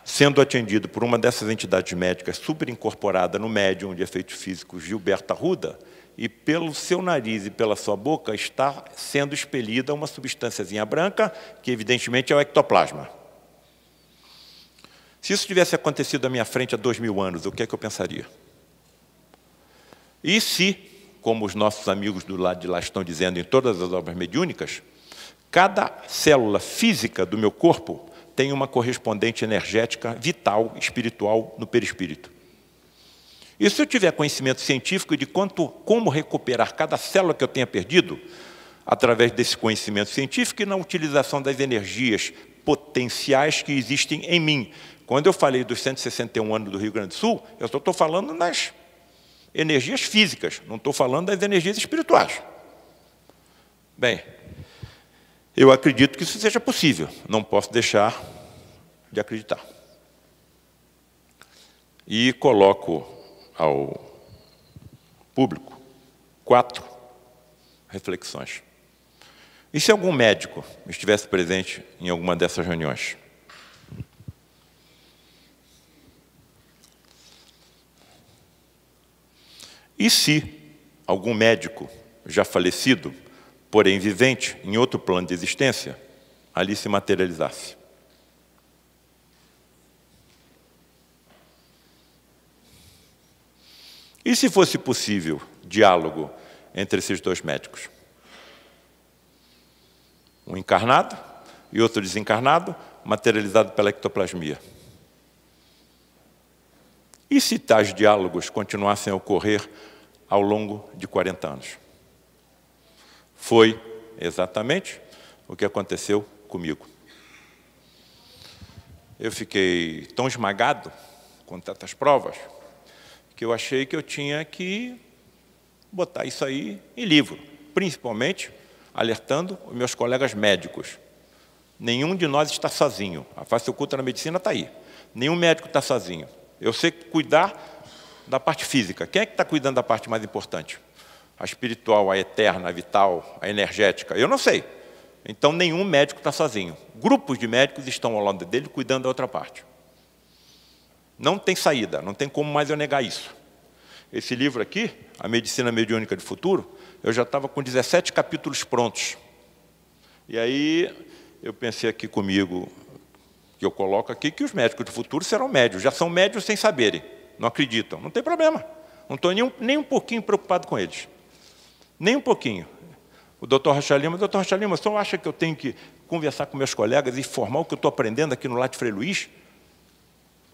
sendo atendido por uma dessas entidades médicas super incorporada no médium de efeitos físicos Gilberto Arruda, e pelo seu nariz e pela sua boca está sendo expelida uma substânciazinha branca, que evidentemente é o ectoplasma. Se isso tivesse acontecido à minha frente há 2000 anos, o que é que eu pensaria? E se, como os nossos amigos do lado de lá estão dizendo em todas as obras mediúnicas, cada célula física do meu corpo tem uma correspondente energética, vital, espiritual, no perispírito. E se eu tiver conhecimento científico de como recuperar cada célula que eu tenha perdido, através desse conhecimento científico e na utilização das energias potenciais que existem em mim. Quando eu falei dos 161 anos do Rio Grande do Sul, eu só estou falando nas energias físicas, não estou falando das energias espirituais. Bem, eu acredito que isso seja possível, não posso deixar de acreditar. E coloco ao público 4 reflexões. E se algum médico estivesse presente em alguma dessas reuniões? E se algum médico já falecido, porém vivente, em outro plano de existência, ali se materializasse? E se fosse possível diálogo entre esses 2 médicos? Um encarnado e outro desencarnado, materializado pela ectoplasmia. E se tais diálogos continuassem a ocorrer ao longo de 40 anos? Foi exatamente o que aconteceu comigo. Eu fiquei tão esmagado com tantas provas que eu achei que eu tinha que botar isso aí em livro, principalmente alertando os meus colegas médicos. Nenhum de nós está sozinho. A face oculta na medicina está aí. Nenhum médico está sozinho. Eu sei cuidar da parte física. Quem é que está cuidando da parte mais importante? A espiritual, a eterna, a vital, a energética? Eu não sei. Então, nenhum médico está sozinho. Grupos de médicos estão ao lado dele cuidando da outra parte. Não tem saída, não tem como mais eu negar isso. Esse livro aqui, A Medicina Mediúnica do Futuro, eu já estava com 17 capítulos prontos. E aí eu pensei aqui comigo, que eu coloco aqui, que os médicos do futuro serão médios. Já são médios sem saberem, não acreditam. Não tem problema. Não estou nem um pouquinho preocupado com eles. Nem um pouquinho. O doutor Rocha Lima, o senhor acha que eu tenho que conversar com meus colegas e informar o que eu estou aprendendo aqui no Lar de Frei Luís?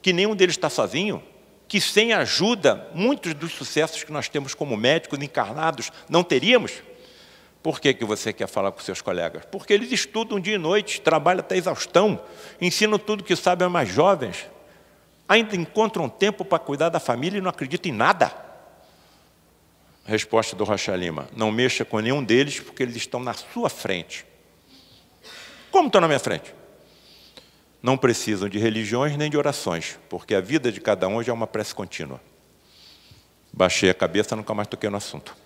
Que nenhum deles está sozinho? Que sem ajuda, muitos dos sucessos que nós temos como médicos encarnados não teríamos? Por que você quer falar com seus colegas? Porque eles estudam dia e noite, trabalham até exaustão, ensinam tudo que sabem aos mais jovens, ainda encontram tempo para cuidar da família e não acreditam em nada. Resposta do Rocha Lima: não mexa com nenhum deles, porque eles estão na sua frente. Como estão na minha frente? Não precisam de religiões nem de orações, porque a vida de cada um já é uma prece contínua. Baixei a cabeça, nunca mais toquei no assunto.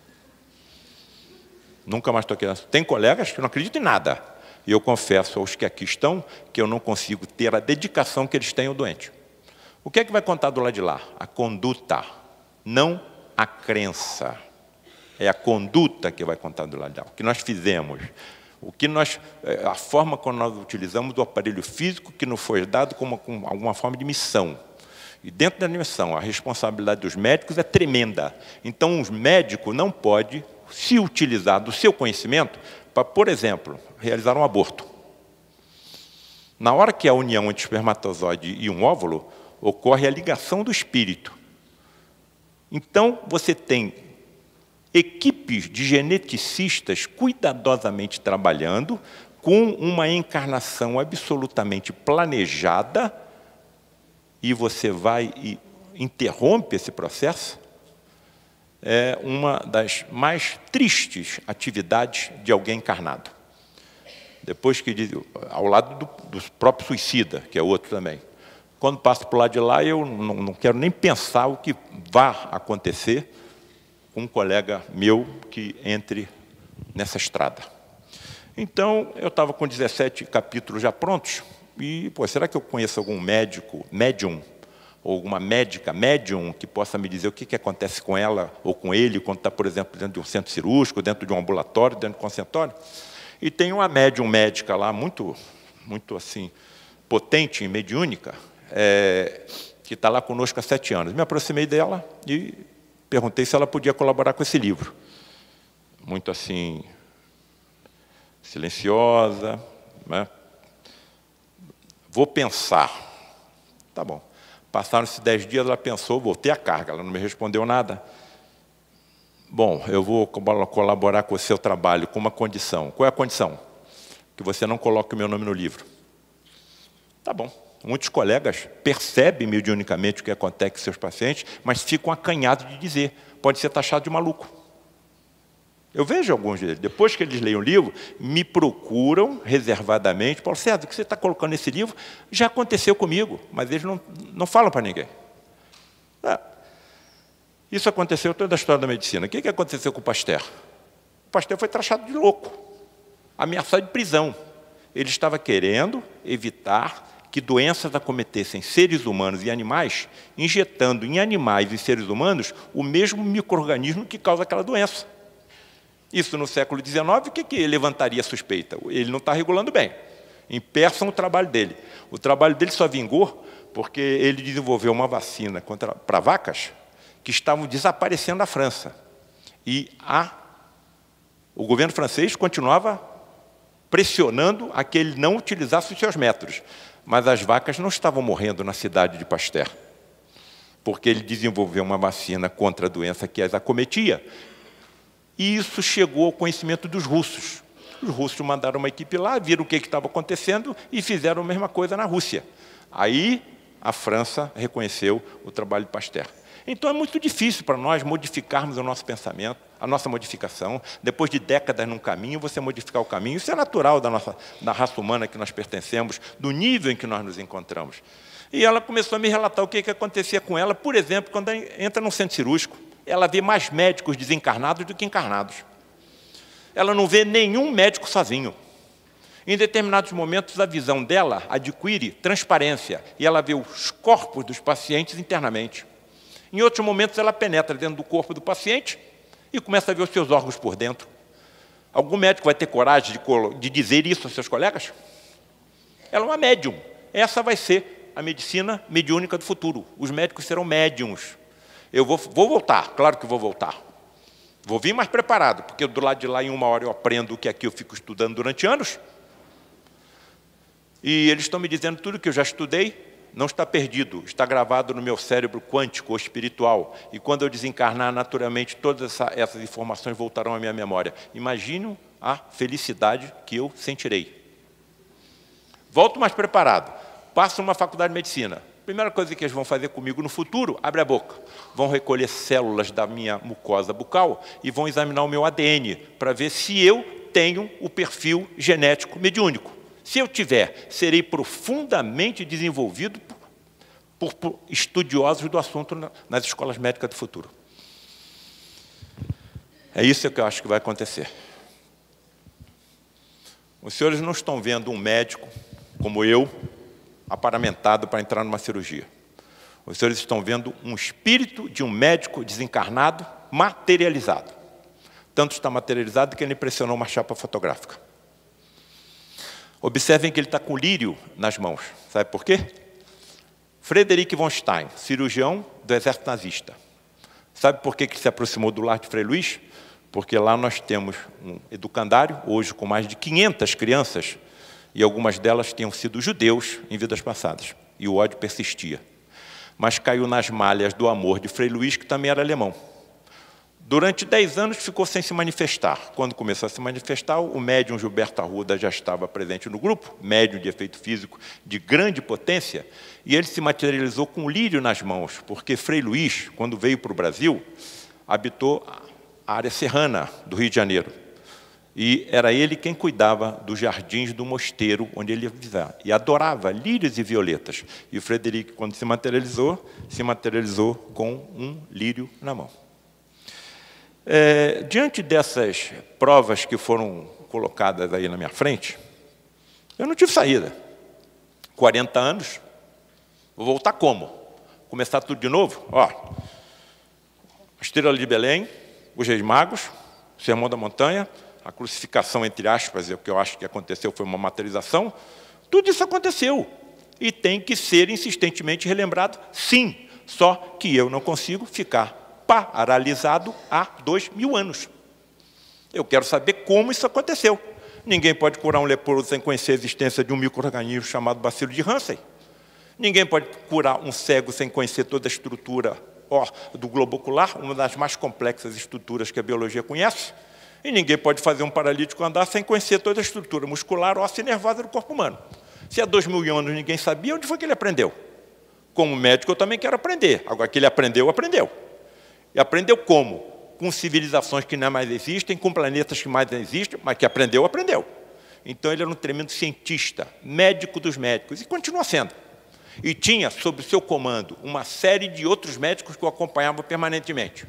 Nunca mais toquei no assunto. Tem colegas que não acreditam em nada. E eu confesso aos que aqui estão que eu não consigo ter a dedicação que eles têm ao doente. O que é que vai contar do lado de lá? A conduta, não a crença. É a conduta que vai contar do lado de lá. O que nós fizemos. A forma como nós utilizamos o aparelho físico que nos foi dado como alguma forma de missão. E dentro da missão, a responsabilidade dos médicos é tremenda. Então, os médicos não podem se utilizar do seu conhecimento para, por exemplo, realizar um aborto. Na hora que a união entre espermatozoide e um óvulo, ocorre a ligação do espírito. Então, você tem equipes de geneticistas cuidadosamente trabalhando com uma encarnação absolutamente planejada e você vai e interrompe esse processo. É uma das mais tristes atividades de alguém encarnado. Depois que diz, ao lado do próprio suicida, que é outro também. Quando passo para o lado de lá, eu não quero nem pensar o que vai acontecer com um colega meu que entre nessa estrada. Então, eu estava com 17 capítulos já prontos, e, será que eu conheço algum médico, médium, ou alguma médica, médium, que possa me dizer o que acontece com ela ou com ele, quando está, por exemplo, dentro de um centro cirúrgico, dentro de um ambulatório, dentro de um consultório? E tem uma médium médica lá, muito assim, potente, mediúnica, que está lá conosco há 7 anos. Me aproximei dela e perguntei se ela podia colaborar com esse livro. Muito assim, silenciosa, né? Vou pensar. Tá bom. Passaram-se 10 dias, ela pensou, voltei a carga, ela não me respondeu nada. Bom, eu vou colaborar com o seu trabalho com uma condição. Qual é a condição? Que você não coloque o meu nome no livro. Tá bom. Muitos colegas percebem mediunicamente o que acontece com seus pacientes, mas ficam acanhados de dizer. Pode ser taxado de maluco. Eu vejo alguns deles, depois que eles leem o livro, me procuram reservadamente. Paulo César, o que você está colocando nesse livro já aconteceu comigo, mas eles não falam para ninguém. Isso aconteceu toda a história da medicina. O que aconteceu com o Pasteur? O Pasteur foi taxado de louco, ameaçado de prisão. Ele estava querendo evitar que doenças acometessem seres humanos e animais, injetando em animais e seres humanos o mesmo micro-organismo que causa aquela doença. Isso no século XIX, o que levantaria suspeita? Ele não está regulando bem. Impeçam o trabalho dele. O trabalho dele só vingou porque ele desenvolveu uma vacina para vacas que estavam desaparecendo na França. E o governo francês continuava pressionando a que ele não utilizasse os seus métodos. Mas as vacas não estavam morrendo na cidade de Pasteur, porque ele desenvolveu uma vacina contra a doença que as acometia. E isso chegou ao conhecimento dos russos. Os russos mandaram uma equipe lá, viram o que estava acontecendo e fizeram a mesma coisa na Rússia. Aí a França reconheceu o trabalho de Pasteur. Então é muito difícil para nós modificarmos o nosso pensamento, a nossa modificação. Depois de décadas num caminho, você modificar o caminho. Isso é natural da raça humana que nós pertencemos, do nível em que nós nos encontramos. E ela começou a me relatar o que acontecia com ela, por exemplo, quando ela entra num centro cirúrgico. Ela vê mais médicos desencarnados do que encarnados. Ela não vê nenhum médico sozinho. Em determinados momentos, a visão dela adquire transparência e ela vê os corpos dos pacientes internamente. Em outros momentos, ela penetra dentro do corpo do paciente e começa a ver os seus órgãos por dentro. Algum médico vai ter coragem de dizer isso aos seus colegas? Ela é uma médium. Essa vai ser a medicina mediúnica do futuro. Os médicos serão médiums. Eu vou voltar, claro que vou voltar. Vou vir mais preparado, porque do lado de lá, em 1 hora, eu aprendo o que aqui eu fico estudando durante anos. E eles estão me dizendo tudo que eu já estudei, não está perdido, está gravado no meu cérebro quântico ou espiritual. E quando eu desencarnar, naturalmente, todas essas informações voltarão à minha memória. Imagino a felicidade que eu sentirei. Volto mais preparado, passo numa faculdade de medicina. Primeira coisa que eles vão fazer comigo no futuro, abre a boca. Vão recolher células da minha mucosa bucal e vão examinar o meu ADN para ver se eu tenho o perfil genético mediúnico. Se eu tiver, serei profundamente desenvolvido por estudiosos do assunto nas escolas médicas do futuro. É isso que eu acho que vai acontecer. Os senhores não estão vendo um médico como eu, aparamentado para entrar numa cirurgia. Os senhores estão vendo um espírito de um médico desencarnado materializado. Tanto está materializado que ele impressionou uma chapa fotográfica. Observem que ele está com lírio nas mãos. Sabe por quê? Frederic von Stein, cirurgião do exército nazista. Sabe por que ele se aproximou do lar de Frei Luís? Porque lá nós temos um educandário, hoje com mais de 500 crianças, e algumas delas tinham sido judeus em vidas passadas. E o ódio persistia. Mas caiu nas malhas do amor de Frei Luís, que também era alemão. Durante 10 anos ficou sem se manifestar. Quando começou a se manifestar, o médium Gilberto Arruda já estava presente no grupo, médium de efeito físico de grande potência, e ele se materializou com o lírio nas mãos, porque Frei Luís, quando veio para o Brasil, habitou a área serrana do Rio de Janeiro. E era ele quem cuidava dos jardins do mosteiro onde ele ia visitar. E adorava lírios e violetas. E o Frederic, quando se materializou com um lírio na mão. Diante dessas provas que foram colocadas aí na minha frente, eu não tive saída. 40 anos, vou voltar como? Começar tudo de novo? Ó, a Estrela de Belém, os Reis Magos, o Sermão da Montanha, a crucificação, entre aspas, o que eu acho que aconteceu foi uma materialização. Tudo isso aconteceu. E tem que ser insistentemente relembrado, sim. Só que eu não consigo ficar paralisado há 2000 anos. Eu quero saber como isso aconteceu. Ninguém pode curar um leproso sem conhecer a existência de um micro-organismo chamado bacilo de Hansen. Ninguém pode curar um cego sem conhecer toda a estrutura do globo ocular, uma das mais complexas estruturas que a biologia conhece. E ninguém pode fazer um paralítico andar sem conhecer toda a estrutura muscular, óssea e nervosa do corpo humano. Se há 2000 anos ninguém sabia, onde foi que ele aprendeu? Como médico, eu também quero aprender. Agora, que ele aprendeu, aprendeu. E aprendeu como? Com civilizações que não mais existem, com planetas que mais não existem, mas que aprendeu, aprendeu. Então, ele era um tremendo cientista, médico dos médicos, e continua sendo. E tinha, sob seu comando, uma série de outros médicos que o acompanhavam permanentemente.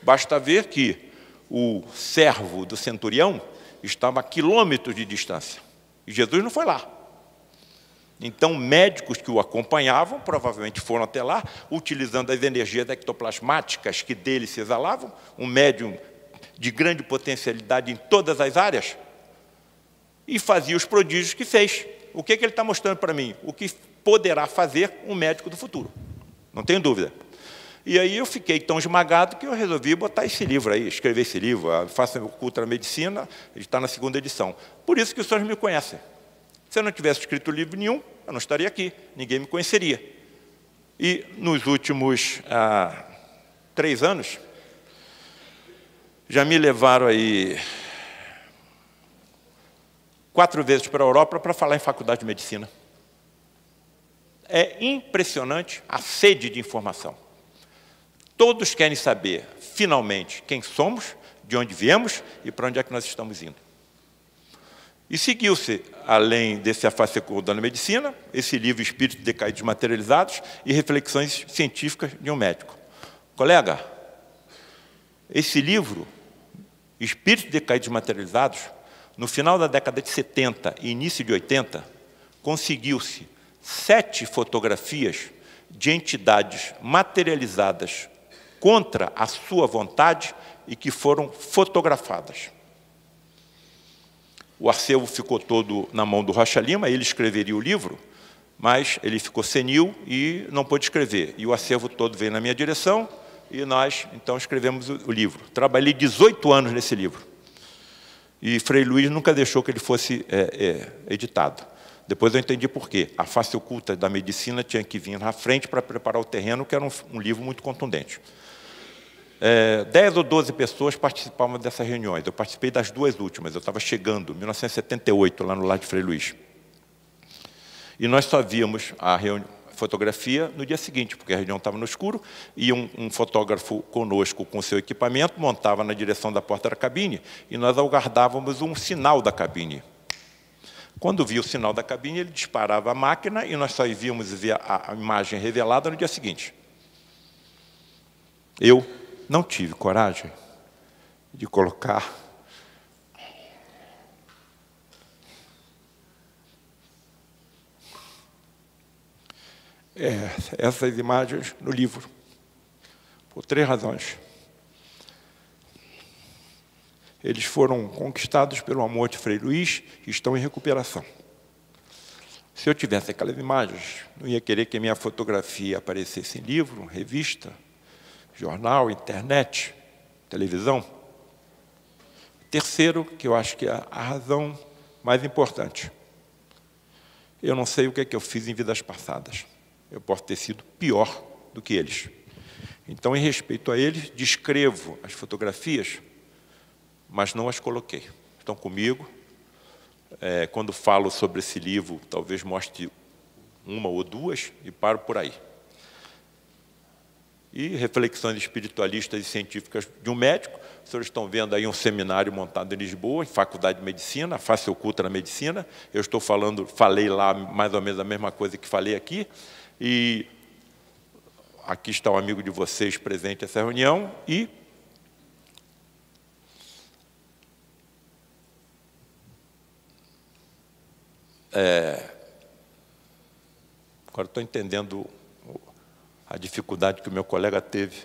Basta ver que o servo do centurião estava a quilômetros de distância. E Jesus não foi lá. Então, médicos que o acompanhavam, provavelmente foram até lá, utilizando as energias ectoplasmáticas que dele se exalavam, um médium de grande potencialidade em todas as áreas, e fazia os prodígios que fez. O que ele está mostrando para mim? O que poderá fazer um médico do futuro. Não tenho dúvida. E aí eu fiquei tão esmagado que eu resolvi botar esse livro aí, escrever esse livro, a Face Oculta na Medicina, ele está na 2ª edição. Por isso que os senhores me conhecem. Se eu não tivesse escrito livro nenhum, eu não estaria aqui, ninguém me conheceria. E nos últimos 3 anos, já me levaram aí 4 vezes para a Europa para falar em faculdade de medicina. É impressionante a sede de informação. Todos querem saber, finalmente, quem somos, de onde viemos e para onde é que nós estamos indo. E seguiu-se, além desse A Face Oculta na Medicina, esse livro Espíritos Decaídos Materializados e Reflexões Científicas de um Médico. Colega, esse livro, Espíritos Decaídos Materializados, no final da década de 70 e início de 80, conseguiu-se 7 fotografias de entidades materializadas contra a sua vontade e que foram fotografadas. O acervo ficou todo na mão do Rocha Lima, ele escreveria o livro, mas ele ficou senil e não pôde escrever. E o acervo todo veio na minha direção e nós, então, escrevemos o livro. Trabalhei 18 anos nesse livro. E Frei Luiz nunca deixou que ele fosse editado. Depois eu entendi por quê. A Face Oculta da Medicina tinha que vir na frente para preparar o terreno, que era um livro muito contundente. 10 ou 12 pessoas participavam dessas reuniões. Eu participei das 2 últimas. Eu estava chegando, em 1978, lá no lar de Frei Luiz. E nós só víamos a fotografia no dia seguinte, porque a reunião estava no escuro, e um fotógrafo conosco com seu equipamento montava na direção da porta da cabine, e nós aguardávamos um sinal da cabine. Quando via o sinal da cabine, ele disparava a máquina, e nós só víamos ver a imagem revelada no dia seguinte. Eu não tive coragem de colocar essas imagens no livro, por 3 razões. Eles foram conquistados pelo amor de Frei Luiz e estão em recuperação. Se eu tivesse aquelas imagens, não ia querer que a minha fotografia aparecesse em livro, revista, jornal, internet, televisão. Terceiro, que eu acho que é a razão mais importante. Eu não sei o que é que eu fiz em vidas passadas. Eu posso ter sido pior do que eles. Então, em respeito a eles, descrevo as fotografias, mas não as coloquei. Estão comigo. Quando falo sobre esse livro, talvez mostre 1 ou 2 e paro por aí. E reflexões espiritualistas e científicas de um médico. Os senhores estão vendo aí um seminário montado em Lisboa, em Faculdade de Medicina, a Face Oculta na Medicina. Eu falei lá mais ou menos a mesma coisa que falei aqui. E aqui está um amigo de vocês presente nessa reunião. E agora estou entendendo a dificuldade que o meu colega teve.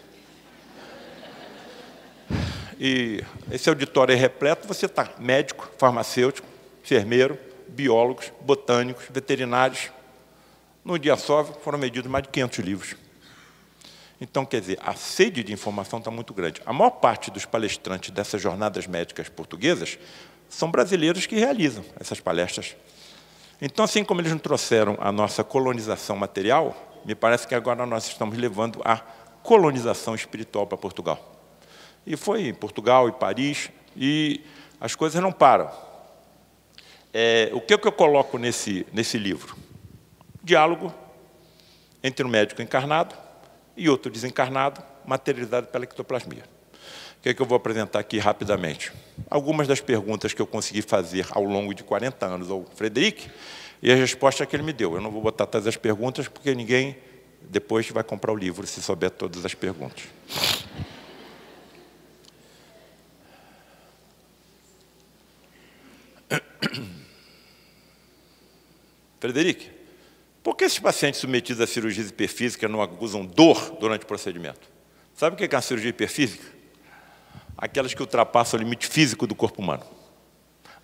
E esse auditório é repleto, você está médico, farmacêutico, enfermeiro, biólogos, botânicos, veterinários. Num dia só foram medidos mais de 500 livros. Então, quer dizer, a sede de informação está muito grande. A maior parte dos palestrantes dessas jornadas médicas portuguesas são brasileiros que realizam essas palestras. Então, assim como eles nos trouxeram a nossa colonização material, me parece que agora nós estamos levando a colonização espiritual para Portugal. E foi em Portugal e Paris, e as coisas não param. O que eu coloco nesse livro? Diálogo entre um médico encarnado e outro desencarnado, materializado pela ectoplasmia. O que eu vou apresentar aqui rapidamente? Algumas das perguntas que eu consegui fazer ao longo de 40 anos ao Frederic e a resposta que ele me deu. Eu não vou botar todas as perguntas, porque ninguém depois vai comprar o livro se souber todas as perguntas. Frederic, por que esses pacientes submetidos a cirurgias hiperfísicas não acusam dor durante o procedimento? Sabe o que é uma cirurgia hiperfísica? Aquelas que ultrapassam o limite físico do corpo humano.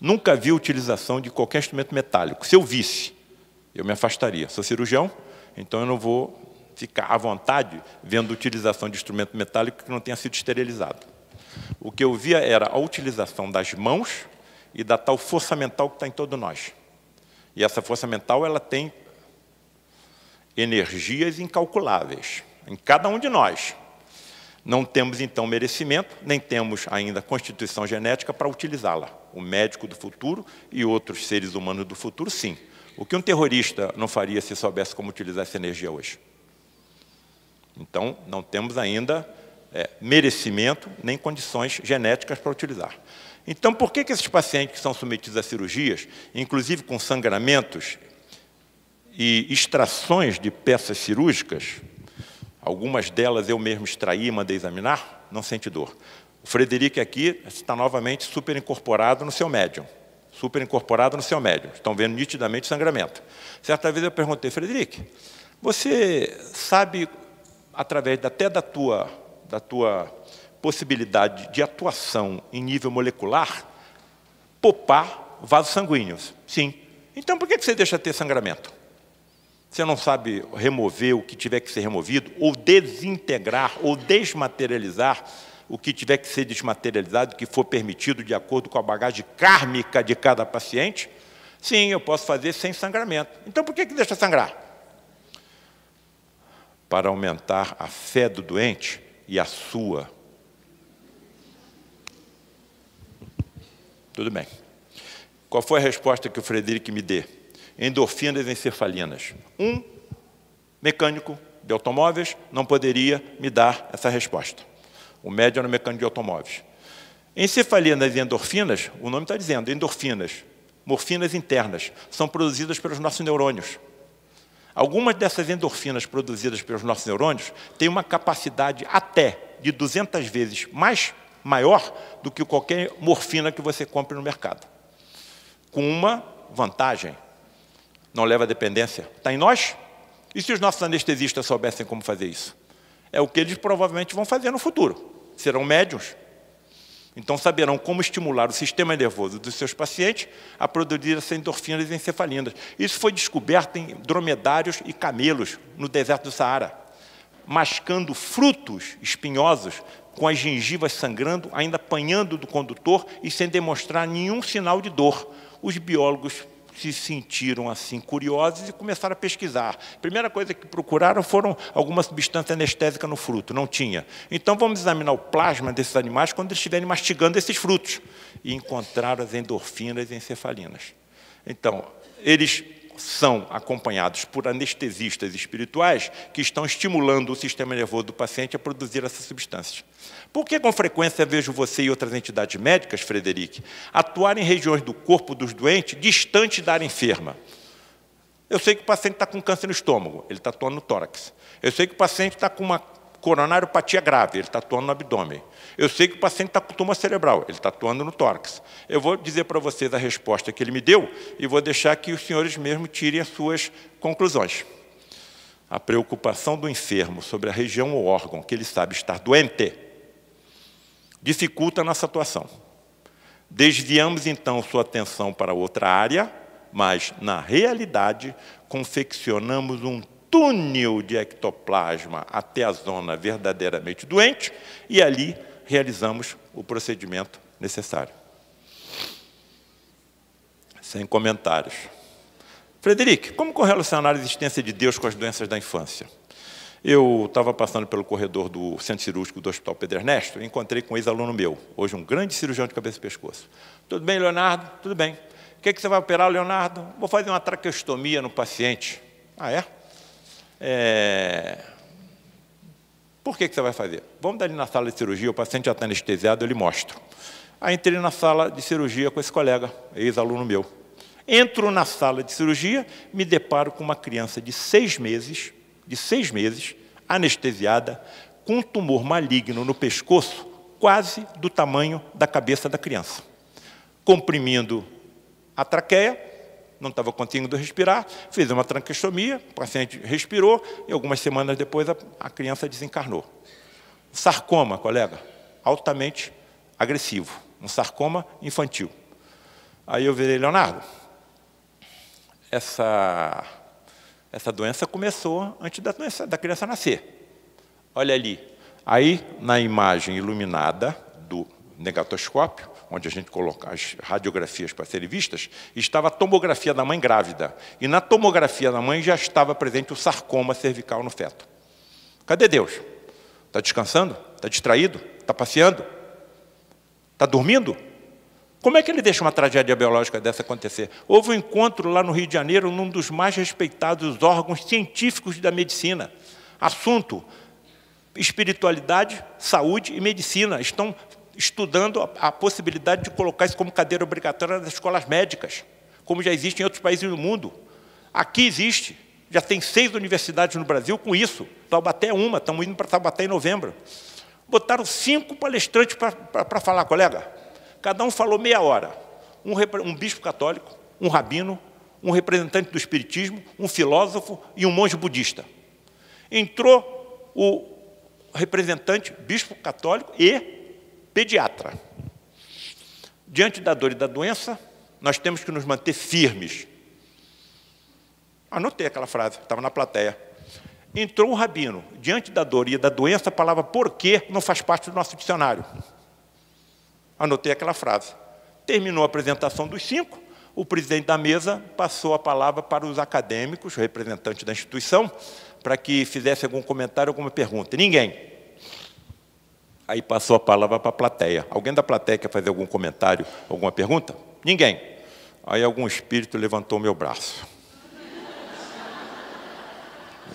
Nunca vi a utilização de qualquer instrumento metálico. Se eu visse, eu me afastaria. Sou cirurgião, então eu não vou ficar à vontade vendo a utilização de instrumento metálico que não tenha sido esterilizado. O que eu via era a utilização das mãos e da tal força mental que está em todos nós. E essa força mental, ela tem energias incalculáveis em cada um de nós. Não temos, então, merecimento, nem temos ainda constituição genética para utilizá-la. O médico do futuro e outros seres humanos do futuro, sim. O que um terrorista não faria se soubesse como utilizar essa energia hoje? Então, não temos ainda merecimento nem condições genéticas para utilizar. Então, por que esses pacientes que são submetidos a cirurgias, inclusive com sangramentos e extrações de peças cirúrgicas, algumas delas eu mesmo extraí e mandei examinar, não sente dor? O Frederic aqui está novamente super incorporado no seu médium. Super incorporado no seu médium. Estão vendo nitidamente sangramento. Certa vez eu perguntei, Frederic, você sabe, através até da tua possibilidade de atuação em nível molecular, poupar vasos sanguíneos? Sim. Então, por que você deixa ter sangramento? Você não sabe remover o que tiver que ser removido, ou desintegrar, ou desmaterializar o que tiver que ser desmaterializado, o que for permitido de acordo com a bagagem kármica de cada paciente? Sim, eu posso fazer sem sangramento. Então, por que deixa sangrar? Para aumentar a fé do doente e a sua. Tudo bem. Qual foi a resposta que o Frederic me deu? Endorfinas encefalinas. Um mecânico de automóveis não poderia me dar essa resposta. O médium era mecânico de automóveis. Encefalinas e endorfinas, o nome está dizendo, endorfinas, morfinas internas, são produzidas pelos nossos neurônios. Algumas dessas endorfinas produzidas pelos nossos neurônios têm uma capacidade até de 200 vezes maior do que qualquer morfina que você compre no mercado. Com uma vantagem: não leva dependência. Está em nós? E se os nossos anestesistas soubessem como fazer isso? É o que eles provavelmente vão fazer no futuro. Serão médiuns. Então saberão como estimular o sistema nervoso dos seus pacientes a produzir essas endorfinas e encefalinas. Isso foi descoberto em dromedários e camelos no deserto do Saara, mascando frutos espinhosos, com as gengivas sangrando, ainda apanhando do condutor e sem demonstrar nenhum sinal de dor. Os biólogos se sentiram assim curiosos e começaram a pesquisar. A primeira coisa que procuraram foram alguma substância anestésica no fruto. Não tinha. Então vamos examinar o plasma desses animais quando eles estiverem mastigando esses frutos. E encontraram as endorfinas e encefalinas. Então, eles são acompanhados por anestesistas espirituais que estão estimulando o sistema nervoso do paciente a produzir essas substâncias. Por que, com frequência, vejo você e outras entidades médicas, Frederic, atuar em regiões do corpo dos doentes distantes da área enferma? Eu sei que o paciente está com câncer no estômago, ele está atuando no tórax. Eu sei que o paciente está com uma coronariopatia grave, ele está atuando no abdômen. Eu sei que o paciente está com tumor cerebral, ele está atuando no tórax. Eu vou dizer para vocês a resposta que ele me deu e vou deixar que os senhores mesmos tirem as suas conclusões. A preocupação do enfermo sobre a região ou órgão que ele sabe estar doente dificulta a nossa atuação. Desviamos, então, sua atenção para outra área, mas, na realidade, confeccionamos um túnel de ectoplasma até a zona verdadeiramente doente e ali realizamos o procedimento necessário. Sem comentários. Frederic, como correlacionar a existência de Deus com as doenças da infância? Eu estava passando pelo corredor do centro cirúrgico do Hospital Pedro Ernesto e encontrei com um ex-aluno meu, hoje um grande cirurgião de cabeça e pescoço. Tudo bem, Leonardo? Tudo bem. O que você vai operar, Leonardo? Vou fazer uma traqueostomia no paciente. Ah, é? Por que você vai fazer? Vamos ali na sala de cirurgia, o paciente já está anestesiado, eu lhe mostro. Aí entrei na sala de cirurgia com esse colega, ex-aluno meu. Entro na sala de cirurgia, me deparo com uma criança de 6 meses, anestesiada, com um tumor maligno no pescoço, quase do tamanho da cabeça da criança. Comprimindo a traqueia, não estava conseguindo respirar, fiz uma traqueostomia, o paciente respirou, e algumas semanas depois a criança desencarnou. Sarcoma, colega, altamente agressivo, um sarcoma infantil. Aí eu virei, Leonardo, essa doença começou antes da criança nascer. Olha ali. Aí, na imagem iluminada do negatoscópio, onde a gente coloca as radiografias para serem vistas, estava a tomografia da mãe grávida. E na tomografia da mãe já estava presente o sarcoma cervical no feto. Cadê Deus? Está descansando? Está distraído? Está passeando? Está dormindo? Como é que ele deixa uma tragédia biológica dessa acontecer? Houve um encontro lá no Rio de Janeiro, num dos mais respeitados órgãos científicos da medicina. Assunto: espiritualidade, saúde e medicina. Estão estudando a possibilidade de colocar isso como cadeira obrigatória nas escolas médicas, como já existe em outros países do mundo. Aqui existe. Já tem 6 universidades no Brasil com isso. Taubaté é uma, estamos indo para Taubaté em novembro. Botaram 5 palestrantes para falar, colega. Cada um falou meia hora. Um bispo católico, um rabino, um representante do espiritismo, um filósofo e um monge budista. Entrou o representante, bispo católico e pediatra. Diante da dor e da doença, nós temos que nos manter firmes. Anotei aquela frase, estava na plateia. Entrou um rabino. Diante da dor e da doença, a palavra porquê não faz parte do nosso dicionário. Anotei aquela frase. Terminou a apresentação dos 5, o presidente da mesa passou a palavra para os acadêmicos, representantes da instituição, para que fizesse algum comentário, alguma pergunta. Ninguém. Aí passou a palavra para a plateia. Alguém da plateia quer fazer algum comentário, alguma pergunta? Ninguém. Aí algum espírito levantou meu braço.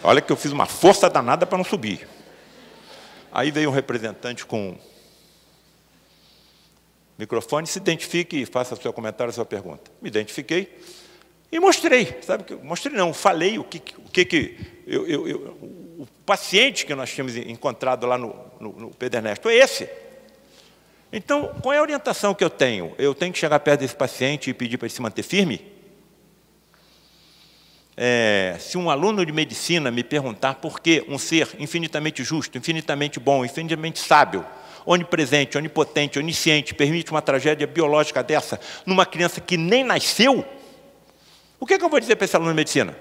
Olha que eu fiz uma força danada para não subir. Aí veio um representante com microfone, se identifique e faça o seu comentário, a sua pergunta. Me identifiquei e mostrei. Sabe que mostrei não, falei o paciente que nós tínhamos encontrado lá no Pedro Ernesto é esse. Então, qual é a orientação que eu tenho? Eu tenho que chegar perto desse paciente e pedir para ele se manter firme? Se um aluno de medicina me perguntar por que um ser infinitamente justo, infinitamente bom, infinitamente sábio, onipresente, onipotente, onisciente, permite uma tragédia biológica dessa numa criança que nem nasceu, o que eu vou dizer para esse aluno de medicina?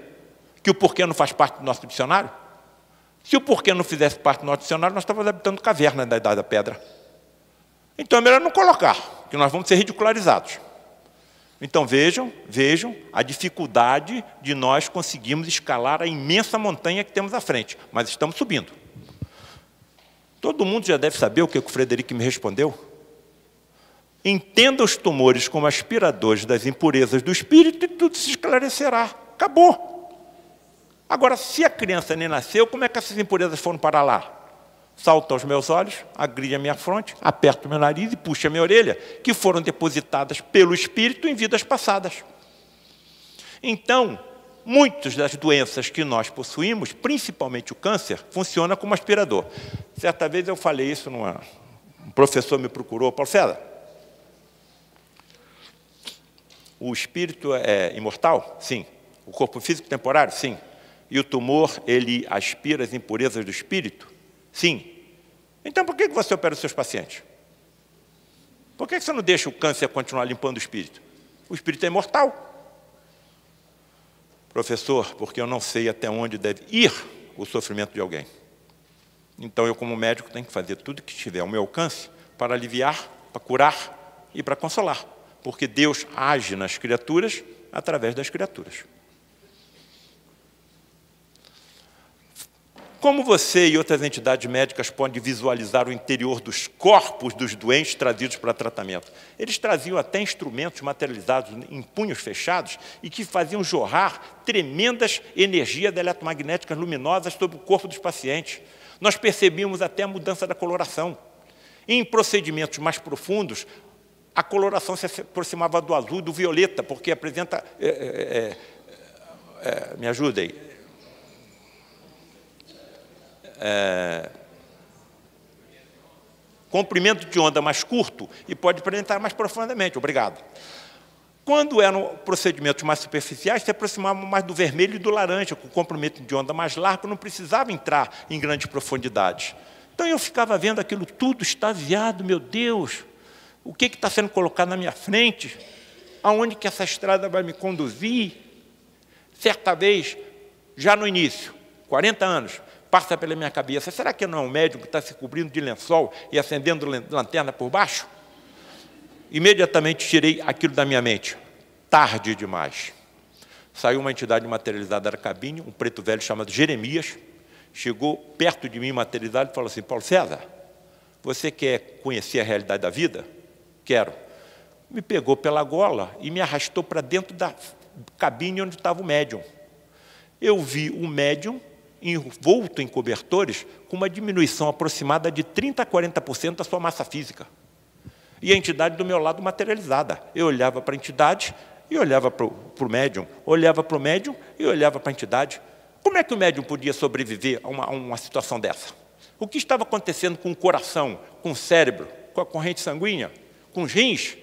Que o porquê não faz parte do nosso dicionário? Se o porquê não fizesse parte do nosso dicionário, nós estávamos habitando caverna da Idade da Pedra. Então é melhor não colocar, que nós vamos ser ridicularizados. Então vejam a dificuldade de nós conseguirmos escalar a imensa montanha que temos à frente, mas estamos subindo. Todo mundo já deve saber o que o Frederic me respondeu. Entenda os tumores como aspiradores das impurezas do espírito e tudo se esclarecerá. Acabou. Agora, se a criança nem nasceu, como é que essas impurezas foram para lá? Salta aos meus olhos, agride a minha fronte, aperta o meu nariz e puxa a minha orelha, que foram depositadas pelo espírito em vidas passadas. Então, muitas das doenças que nós possuímos, principalmente o câncer, funciona como aspirador. Certa vez eu falei isso, um professor me procurou, Paulo César, o espírito é imortal? Sim. O corpo físico temporário? Sim. E o tumor, ele aspira as impurezas do espírito? Sim. Então, por que você opera os seus pacientes? Por que você não deixa o câncer continuar limpando o espírito? O espírito é imortal. Professor, porque eu não sei até onde deve ir o sofrimento de alguém. Então, eu, como médico, tenho que fazer tudo que estiver ao meu alcance para aliviar, para curar e para consolar. Porque Deus age nas criaturas através das criaturas. Como você e outras entidades médicas podem visualizar o interior dos corpos dos doentes trazidos para tratamento? Eles traziam até instrumentos materializados em punhos fechados e que faziam jorrar tremendas energias eletromagnéticas luminosas sobre o corpo dos pacientes. Nós percebíamos até a mudança da coloração. Em procedimentos mais profundos, a coloração se aproximava do azul e do violeta, porque apresenta... me ajudem. Comprimento de onda mais curto e pode penetrar mais profundamente. Obrigado. Quando eram procedimentos mais superficiais, se aproximavam mais do vermelho e do laranja, com comprimento de onda mais largo, não precisava entrar em grandes profundidades. Então eu ficava vendo aquilo tudo extasiado, meu Deus, o que está sendo colocado na minha frente? Aonde que essa estrada vai me conduzir? Certa vez, já no início, 40 anos, passa pela minha cabeça, será que não é um médium que está se cobrindo de lençol e acendendo lanterna por baixo? Imediatamente tirei aquilo da minha mente. Tarde demais. Saiu uma entidade materializada da cabine, um preto velho chamado Jeremias, chegou perto de mim materializado e falou assim, Paulo César, você quer conhecer a realidade da vida? Quero. Me pegou pela gola e me arrastou para dentro da cabine onde estava o médium. Eu vi o médium envolto em cobertores com uma diminuição aproximada de 30% a 40% da sua massa física. E a entidade do meu lado materializada. Eu olhava para a entidade e olhava para o médium, olhava para o médium e olhava para a entidade. Como é que o médium podia sobreviver a uma situação dessa? O que estava acontecendo com o coração, com o cérebro, com a corrente sanguínea, com os rins?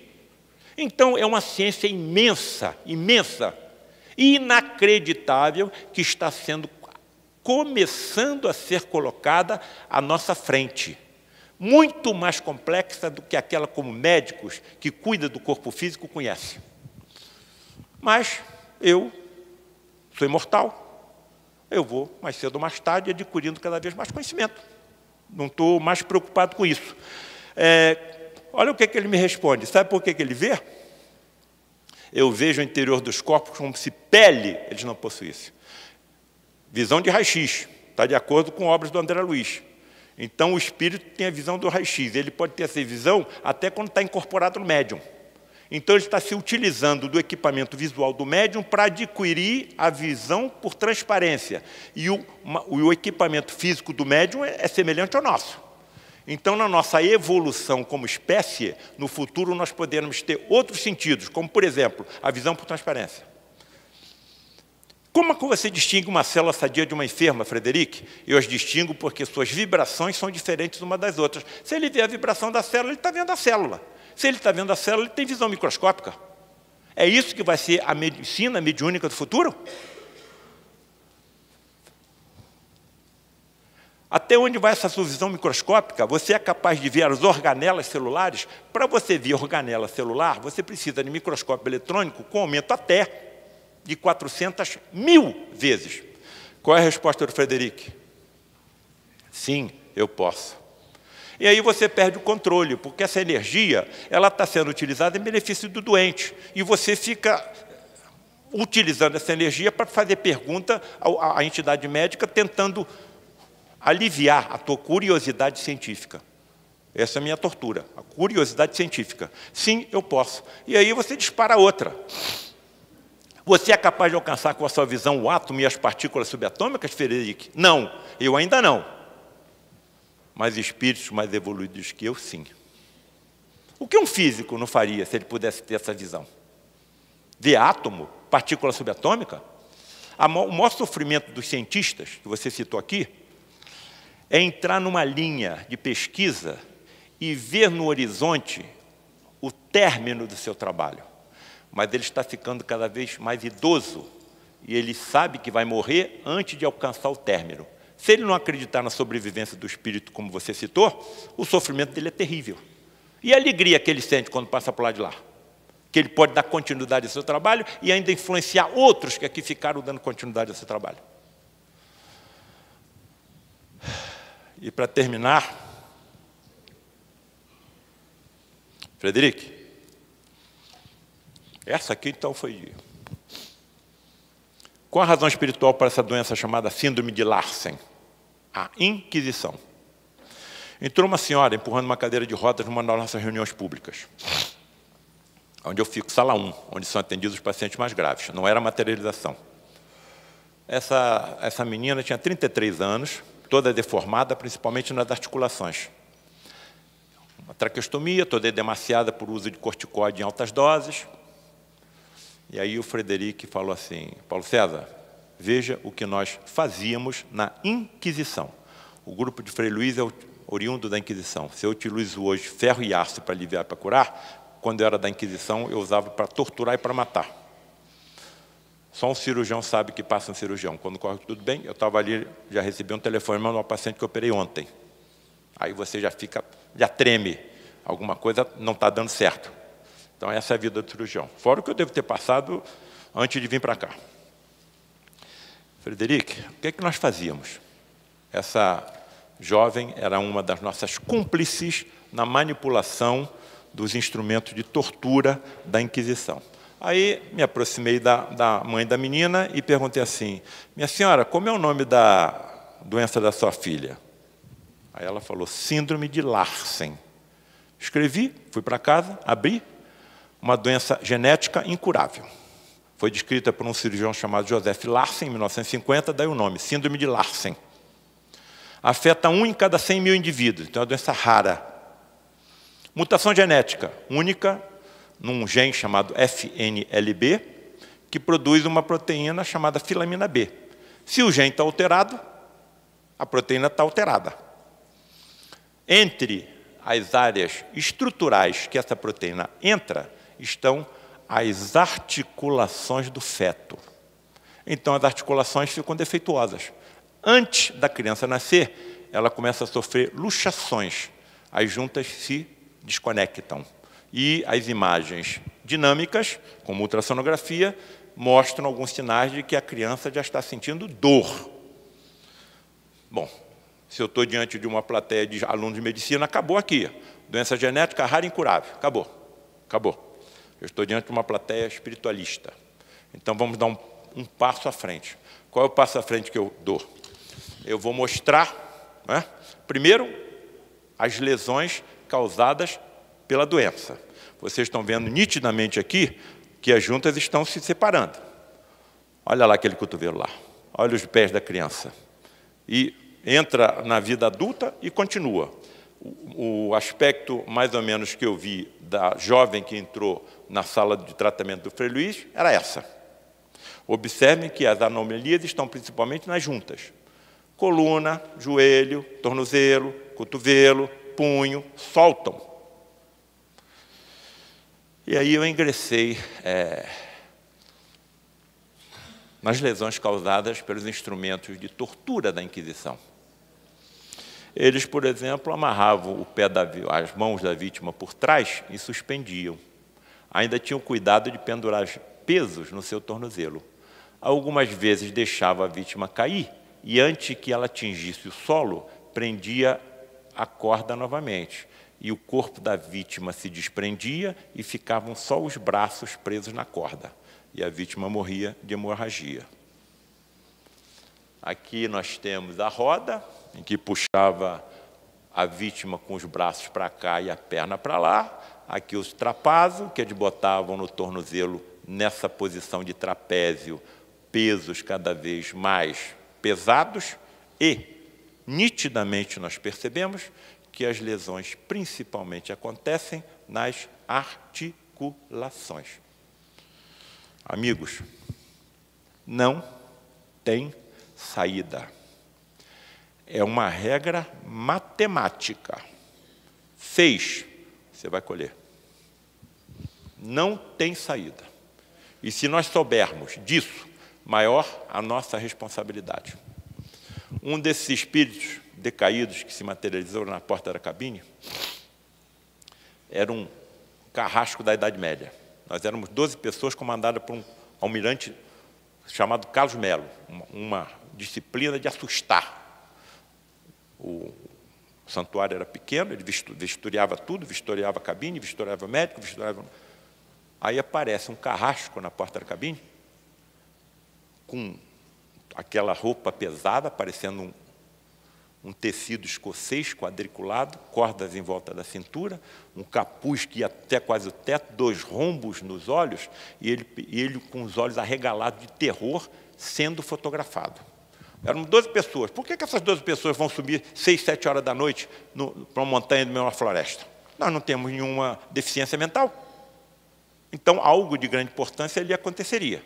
Então, é uma ciência imensa, imensa, inacreditável, que está começando a ser colocada à nossa frente. Muito mais complexa do que aquela como médicos que cuidam do corpo físico conhecem. Mas eu sou imortal, eu vou, mais cedo ou mais tarde, adquirindo cada vez mais conhecimento. Não estou mais preocupado com isso. Olha o que ele me responde. Sabe por que ele vê? Eu vejo o interior dos corpos como se pele eles não possuíssem. Visão de raio-x, está de acordo com obras do André Luiz. Então, o espírito tem a visão do raio-x. Ele pode ter essa visão até quando está incorporado no médium. Então, ele está se utilizando do equipamento visual do médium para adquirir a visão por transparência. E o equipamento físico do médium é semelhante ao nosso. Então, na nossa evolução como espécie, no futuro nós poderemos ter outros sentidos, como, por exemplo, a visão por transparência. Como é que você distingue uma célula sadia de uma enferma, Frederic? Eu as distingo porque suas vibrações são diferentes uma das outras. Se ele vê a vibração da célula, ele está vendo a célula. Se ele está vendo a célula, ele tem visão microscópica. É isso que vai ser a medicina mediúnica do futuro? Até onde vai essa sua visão microscópica? Você é capaz de ver as organelas celulares? Para você ver organela celular, você precisa de microscópio eletrônico com aumento até de 400.000 vezes. Qual é a resposta do Frederic? Sim, eu posso. E aí você perde o controle, porque essa energia ela está sendo utilizada em benefício do doente. E você fica utilizando essa energia para fazer pergunta à entidade médica, tentando aliviar a tua curiosidade científica. Essa é a minha tortura, a curiosidade científica. Sim, eu posso. E aí você dispara outra. Você é capaz de alcançar com a sua visão o átomo e as partículas subatômicas, Frederic? Não, eu ainda não. Mas espíritos mais evoluídos que eu, sim. O que um físico não faria se ele pudesse ter essa visão? Ver átomo, partícula subatômica? O maior sofrimento dos cientistas, que você citou aqui, é entrar numa linha de pesquisa e ver no horizonte o término do seu trabalho. Mas ele está ficando cada vez mais idoso e ele sabe que vai morrer antes de alcançar o término. Se ele não acreditar na sobrevivência do espírito, como você citou, o sofrimento dele é terrível. E a alegria que ele sente quando passa por lá de lá? Que ele pode dar continuidade ao seu trabalho e ainda influenciar outros que aqui ficaram dando continuidade ao seu trabalho. E para terminar, Frederic, essa aqui, então, foi... Qual a razão espiritual para essa doença chamada síndrome de Larsen? A Inquisição. Entrou uma senhora empurrando uma cadeira de rodas numa das nossas reuniões públicas, onde eu fico, sala 1, onde são atendidos os pacientes mais graves. Não era materialização. Essa menina tinha 33 anos, toda deformada, principalmente nas articulações. Uma traqueostomia, toda edemaciada por uso de corticóide em altas doses. E aí o Frederic falou assim: Paulo César, veja o que nós fazíamos na Inquisição. O grupo de Frei Luís é oriundo da Inquisição. Se eu utilizo hoje ferro e aço para aliviar, para curar, quando eu era da Inquisição, eu usava para torturar e para matar. Só um cirurgião sabe que passa um cirurgião. Quando corre tudo bem, eu estava ali, já recebi um telefone de uma paciente que eu operei ontem. Aí você já treme. Alguma coisa não está dando certo. Então, essa é a vida do cirurgião. Fora o que eu devo ter passado antes de vir para cá. Frederic, o que é que nós fazíamos? Essa jovem era uma das nossas cúmplices na manipulação dos instrumentos de tortura da Inquisição. Aí me aproximei da mãe da menina e perguntei assim: minha senhora, como é o nome da doença da sua filha? Aí ela falou: síndrome de Larsen. Escrevi, fui para casa, abri, uma doença genética incurável. Foi descrita por um cirurgião chamado Joseph Larsen, em 1950, daí o nome, síndrome de Larsen. Afeta 1 em cada 100 mil indivíduos, então é uma doença rara. Mutação genética única, num gene chamado FNLB, que produz uma proteína chamada filamina B. Se o gene está alterado, a proteína está alterada. Entre as áreas estruturais que essa proteína entra, estão as articulações do feto. Então, as articulações ficam defeituosas. Antes da criança nascer, ela começa a sofrer luxações. As juntas se desconectam. E as imagens dinâmicas, como ultrassonografia, mostram alguns sinais de que a criança já está sentindo dor. Bom, se eu estou diante de uma plateia de alunos de medicina, acabou aqui. Doença genética rara e incurável. Acabou. Acabou. Eu estou diante de uma plateia espiritualista. Então, vamos dar um passo à frente. Qual é o passo à frente que eu dou? Eu vou mostrar, né, primeiro, as lesões causadas pela doença. Vocês estão vendo nitidamente aqui que as juntas estão se separando. Olha lá aquele cotovelo lá. Olha os pés da criança. E entra na vida adulta e continua. O aspecto, mais ou menos, que eu vi da jovem que entrou na sala de tratamento do Frei Luís era essa. Observem que as anomalias estão principalmente nas juntas. Coluna, joelho, tornozelo, cotovelo, punho, soltam. E aí eu ingressei nas lesões causadas pelos instrumentos de tortura da Inquisição. Eles, por exemplo, amarravam as mãos da vítima por trás e suspendiam. Ainda tinham cuidado de pendurar pesos no seu tornozelo. Algumas vezes deixava a vítima cair e, antes que ela atingisse o solo, prendia a corda novamente. E o corpo da vítima se desprendia e ficavam só os braços presos na corda. E a vítima morria de hemorragia. Aqui nós temos a roda, em que puxava a vítima com os braços para cá e a perna para lá. Aqui os trapazos, que eles botavam no tornozelo, nessa posição de trapézio, pesos cada vez mais pesados. E, nitidamente, nós percebemos que as lesões principalmente acontecem nas articulações. Amigos, não tem saída. É uma regra matemática. Fez, você vai colher. Não tem saída. E se nós soubermos disso, maior a nossa responsabilidade. Um desses espíritos decaídos que se materializou na porta da cabine era um carrasco da Idade Média. Nós éramos 12 pessoas comandadas por um almirante chamado Carlos Melo, uma disciplina de assustar. O santuário era pequeno, ele vistoriava tudo, vistoriava a cabine, vistoriava médico, vistoriava... Aí aparece um carrasco na porta da cabine, com aquela roupa pesada, parecendo um tecido escocês quadriculado, cordas em volta da cintura, um capuz que ia até quase o teto, 2 rombos nos olhos, e ele com os olhos arregalados de terror, sendo fotografado. Eram 12 pessoas. Por que essas 12 pessoas vão subir 6, 7 horas da noite para uma montanha do meio da floresta? Nós não temos nenhuma deficiência mental. Então, algo de grande importância ali aconteceria.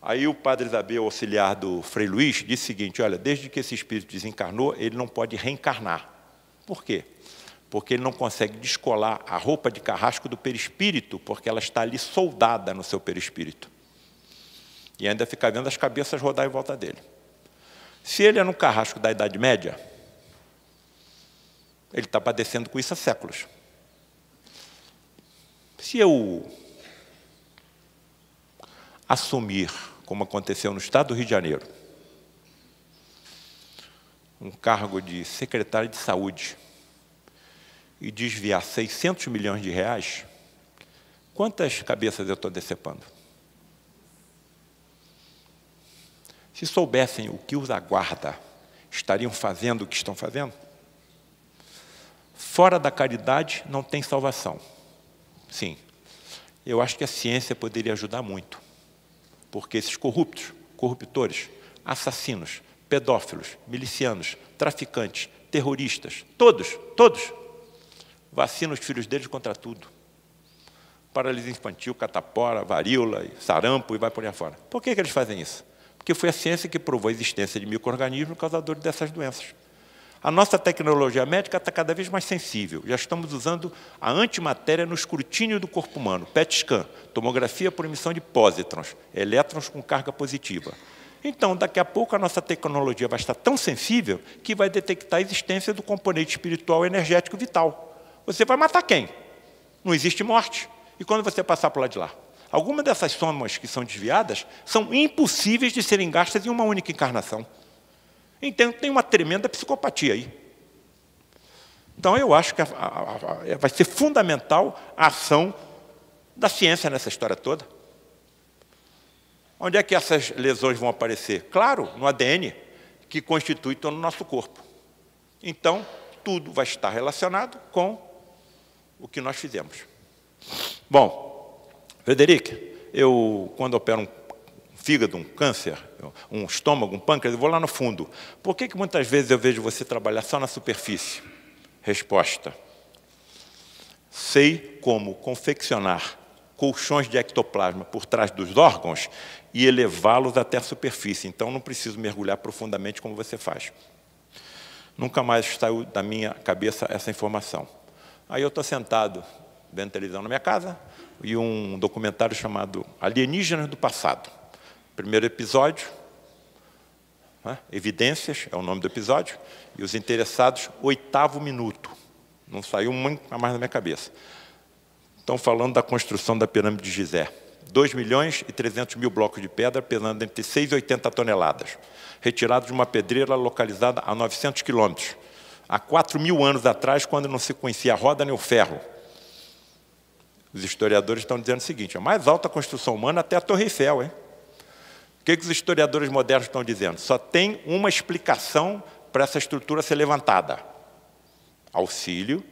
Aí o padre Isabel, auxiliar do Frei Luís, disse o seguinte: olha, desde que esse espírito desencarnou, ele não pode reencarnar. Por quê? Porque ele não consegue descolar a roupa de carrasco do perispírito, porque ela está ali soldada no seu perispírito. E ainda fica vendo as cabeças rodar em volta dele. Se ele é no carrasco da Idade Média, ele está padecendo com isso há séculos. Se eu assumir, como aconteceu no estado do Rio de Janeiro, um cargo de secretário de saúde e desviar 600 milhões de reais, quantas cabeças eu estou decepando? Se soubessem o que os aguarda, estariam fazendo o que estão fazendo? Fora da caridade não tem salvação. Sim, eu acho que a ciência poderia ajudar muito, porque esses corruptores, assassinos, pedófilos, milicianos, traficantes, terroristas, todos, vacinam os filhos deles contra tudo. Paralisia infantil, catapora, varíola, sarampo e vai por aí fora. Por que eles fazem isso? Porque foi a ciência que provou a existência de micro-organismos causadores dessas doenças. A nossa tecnologia médica está cada vez mais sensível. Já estamos usando a antimatéria no escrutínio do corpo humano, PET scan, tomografia por emissão de pósitrons, elétrons com carga positiva. Então, daqui a pouco, a nossa tecnologia vai estar tão sensível que vai detectar a existência do componente espiritual energético vital. Você vai matar quem? Não existe morte. E quando você passar por lá de lá? Algumas dessas somas que são desviadas são impossíveis de serem gastas em uma única encarnação. Então, tem uma tremenda psicopatia aí. Então, eu acho que vai ser fundamental a ação da ciência nessa história toda. Onde é que essas lesões vão aparecer? Claro, no ADN, que constitui todo o nosso corpo. Então, tudo vai estar relacionado com o que nós fizemos. Bom, Frederico, quando opero um fígado, um câncer, um estômago, um pâncreas, eu vou lá no fundo. Por que muitas vezes eu vejo você trabalhar só na superfície? Resposta: sei como confeccionar colchões de ectoplasma por trás dos órgãos e elevá-los até a superfície. Então, não preciso mergulhar profundamente como você faz. Nunca mais saiu da minha cabeça essa informação. Aí eu estou sentado vendo televisão na minha casa e um documentário chamado Alienígenas do Passado. Primeiro episódio, né? Evidências, é o nome do episódio, e os interessados, 8º minuto. Não saiu muito mais da minha cabeça. Estão falando da construção da pirâmide de Gizé. 2.300.000 blocos de pedra, pesando entre 6 e 80 toneladas, retirados de uma pedreira localizada a 900 quilômetros, há 4.000 anos atrás, quando não se conhecia a roda nem o ferro. Os historiadores estão dizendo o seguinte: a mais alta construção humana até a Torre Eiffel, hein? O que os historiadores modernos estão dizendo? Só tem uma explicação para essa estrutura ser levantada: auxílio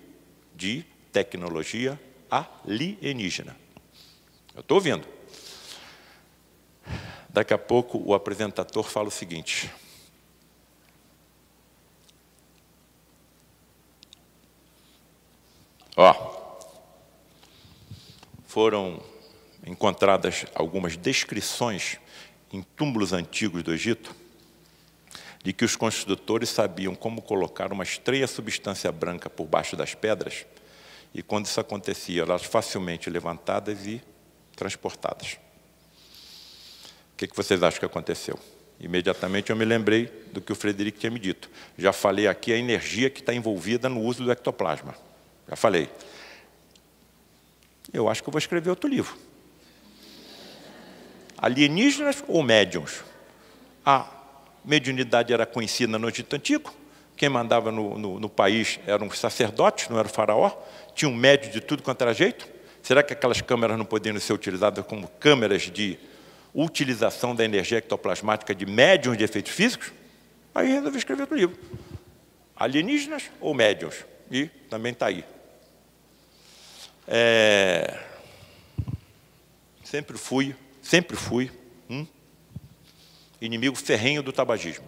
de tecnologia alienígena. Eu estou ouvindo. Daqui a pouco o apresentador fala o seguinte: foram encontradas algumas descrições em túmulos antigos do Egito de que os construtores sabiam como colocar uma estreia substância branca por baixo das pedras, e quando isso acontecia, elas facilmente levantadas e transportadas. O que vocês acham que aconteceu? Imediatamente eu me lembrei do que o Frederico tinha me dito. Já falei aqui a energia que está envolvida no uso do ectoplasma. Já falei. Eu acho que eu vou escrever outro livro. Alienígenas ou médiuns? A mediunidade era conhecida no Egito Antigo. Quem mandava no país eram os sacerdotes, não era o faraó. Tinha um médium de tudo quanto era jeito. Será que aquelas câmeras não poderiam ser utilizadas como câmeras de utilização da energia ectoplasmática de médiuns de efeitos físicos? Aí resolvi escrever outro livro. Alienígenas ou médiuns? E também está aí. Sempre fui inimigo ferrenho do tabagismo,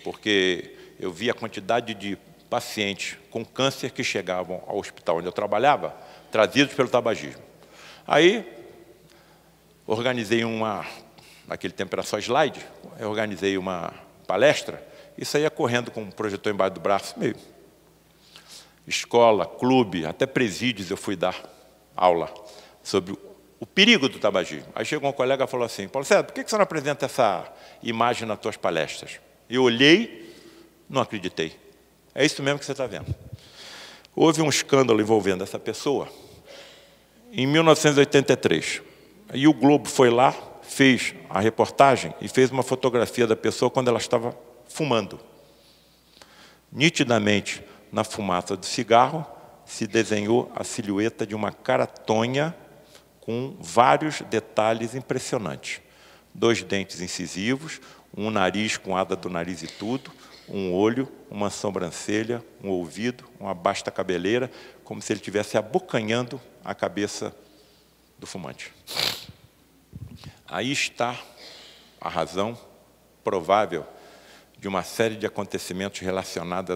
porque eu vi a quantidade de pacientes com câncer que chegavam ao hospital onde eu trabalhava, trazidos pelo tabagismo. Aí, organizei naquele tempo era só slide, eu organizei uma palestra e saía correndo com um projetor embaixo do braço, meio. Escola, clube, até presídios eu fui dar aula sobre o perigo do tabagismo. Aí chegou um colega e falou assim, Paulo César, por que você não apresenta essa imagem nas tuas palestras? Eu olhei, não acreditei. É isso mesmo que você está vendo. Houve um escândalo envolvendo essa pessoa em 1983. E o Globo foi lá, fez a reportagem e fez uma fotografia da pessoa quando ela estava fumando. Nitidamente, na fumaça do cigarro, se desenhou a silhueta de uma cara tonha com vários detalhes impressionantes. 2 dentes incisivos, um nariz com asa do nariz e tudo, um olho, uma sobrancelha, um ouvido, uma basta cabeleira, como se ele estivesse abocanhando a cabeça do fumante. Aí está a razão provável de uma série de acontecimentos relacionados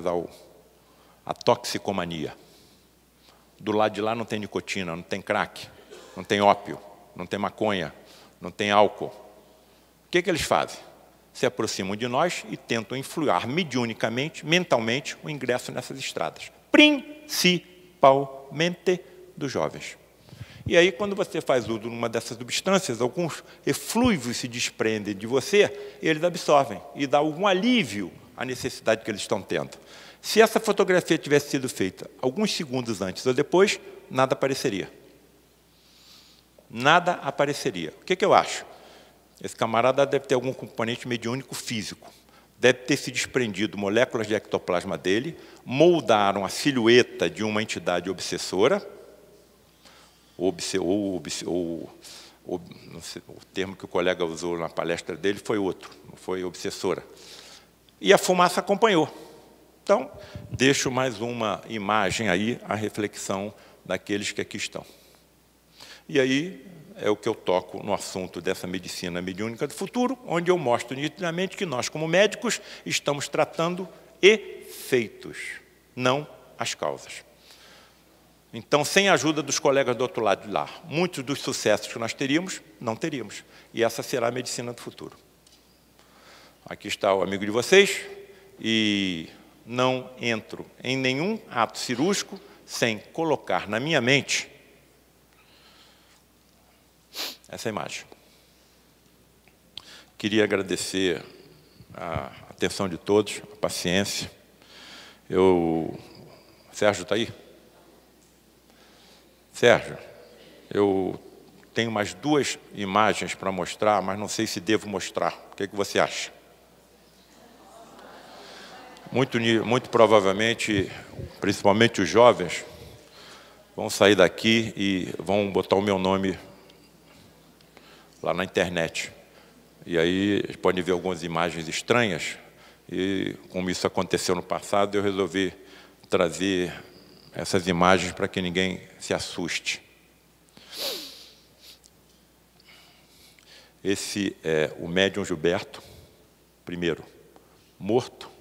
à toxicomania. Do lado de lá não tem nicotina, não tem crack, não tem ópio, não tem maconha, não tem álcool. O que eles fazem? Se aproximam de nós e tentam influir mediunicamente, mentalmente, o ingresso nessas estradas. Principalmente dos jovens. E aí, quando você faz uso de uma dessas substâncias, alguns eflúvios se desprendem de você e eles absorvem e dá algum alívio à necessidade que eles estão tendo. Se essa fotografia tivesse sido feita alguns segundos antes ou depois, nada apareceria. Nada apareceria. O que eu acho? Esse camarada deve ter algum componente mediúnico físico. Deve ter se desprendido moléculas de ectoplasma dele, moldaram a silhueta de uma entidade obsessora, não sei, o termo que o colega usou na palestra dele foi outro, não foi obsessora. E a fumaça acompanhou. Então, deixo mais uma imagem aí, a reflexão daqueles que aqui estão. E aí é o que eu toco no assunto dessa medicina mediúnica do futuro, onde eu mostro nitidamente que nós, como médicos, estamos tratando efeitos, não as causas. Então, sem a ajuda dos colegas do outro lado de lá, muitos dos sucessos que nós teríamos, não teríamos. E essa será a medicina do futuro. Aqui está o amigo de vocês, e não entro em nenhum ato cirúrgico sem colocar na minha mente essa imagem. Queria agradecer a atenção de todos, a paciência. Sérgio está aí? Sérgio, eu tenho mais 2 imagens para mostrar, mas não sei se devo mostrar. O que você acha? Muito provavelmente, principalmente os jovens, vão sair daqui e vão botar o meu nome lá na internet. E aí podem ver algumas imagens estranhas, e como isso aconteceu no passado, eu resolvi trazer essas imagens para que ninguém se assuste. Esse é o médium Gilberto, primeiro, morto,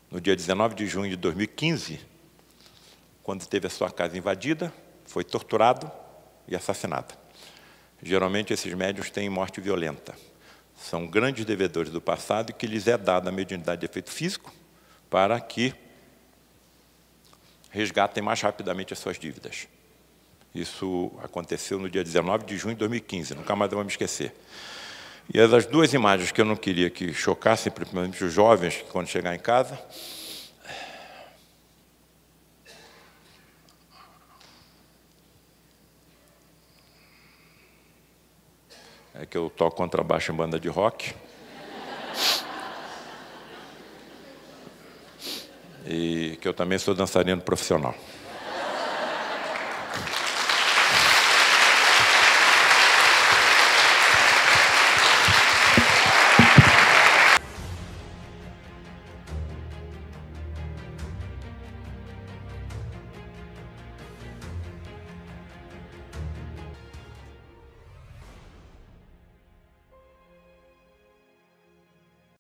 no dia 19 de junho de 2015, quando teve a sua casa invadida, foi torturado e assassinado. Geralmente, esses médiuns têm morte violenta. São grandes devedores do passado e que lhes é dada a mediunidade de efeito físico para que resgatem mais rapidamente as suas dívidas. Isso aconteceu no dia 19 de junho de 2015, nunca mais eu vou me esquecer. E as 2 imagens que eu não queria que chocassem, principalmente os jovens, que quando chegar em casa, é que eu toco contrabaixo em banda de rock. E que eu também sou dançarino profissional.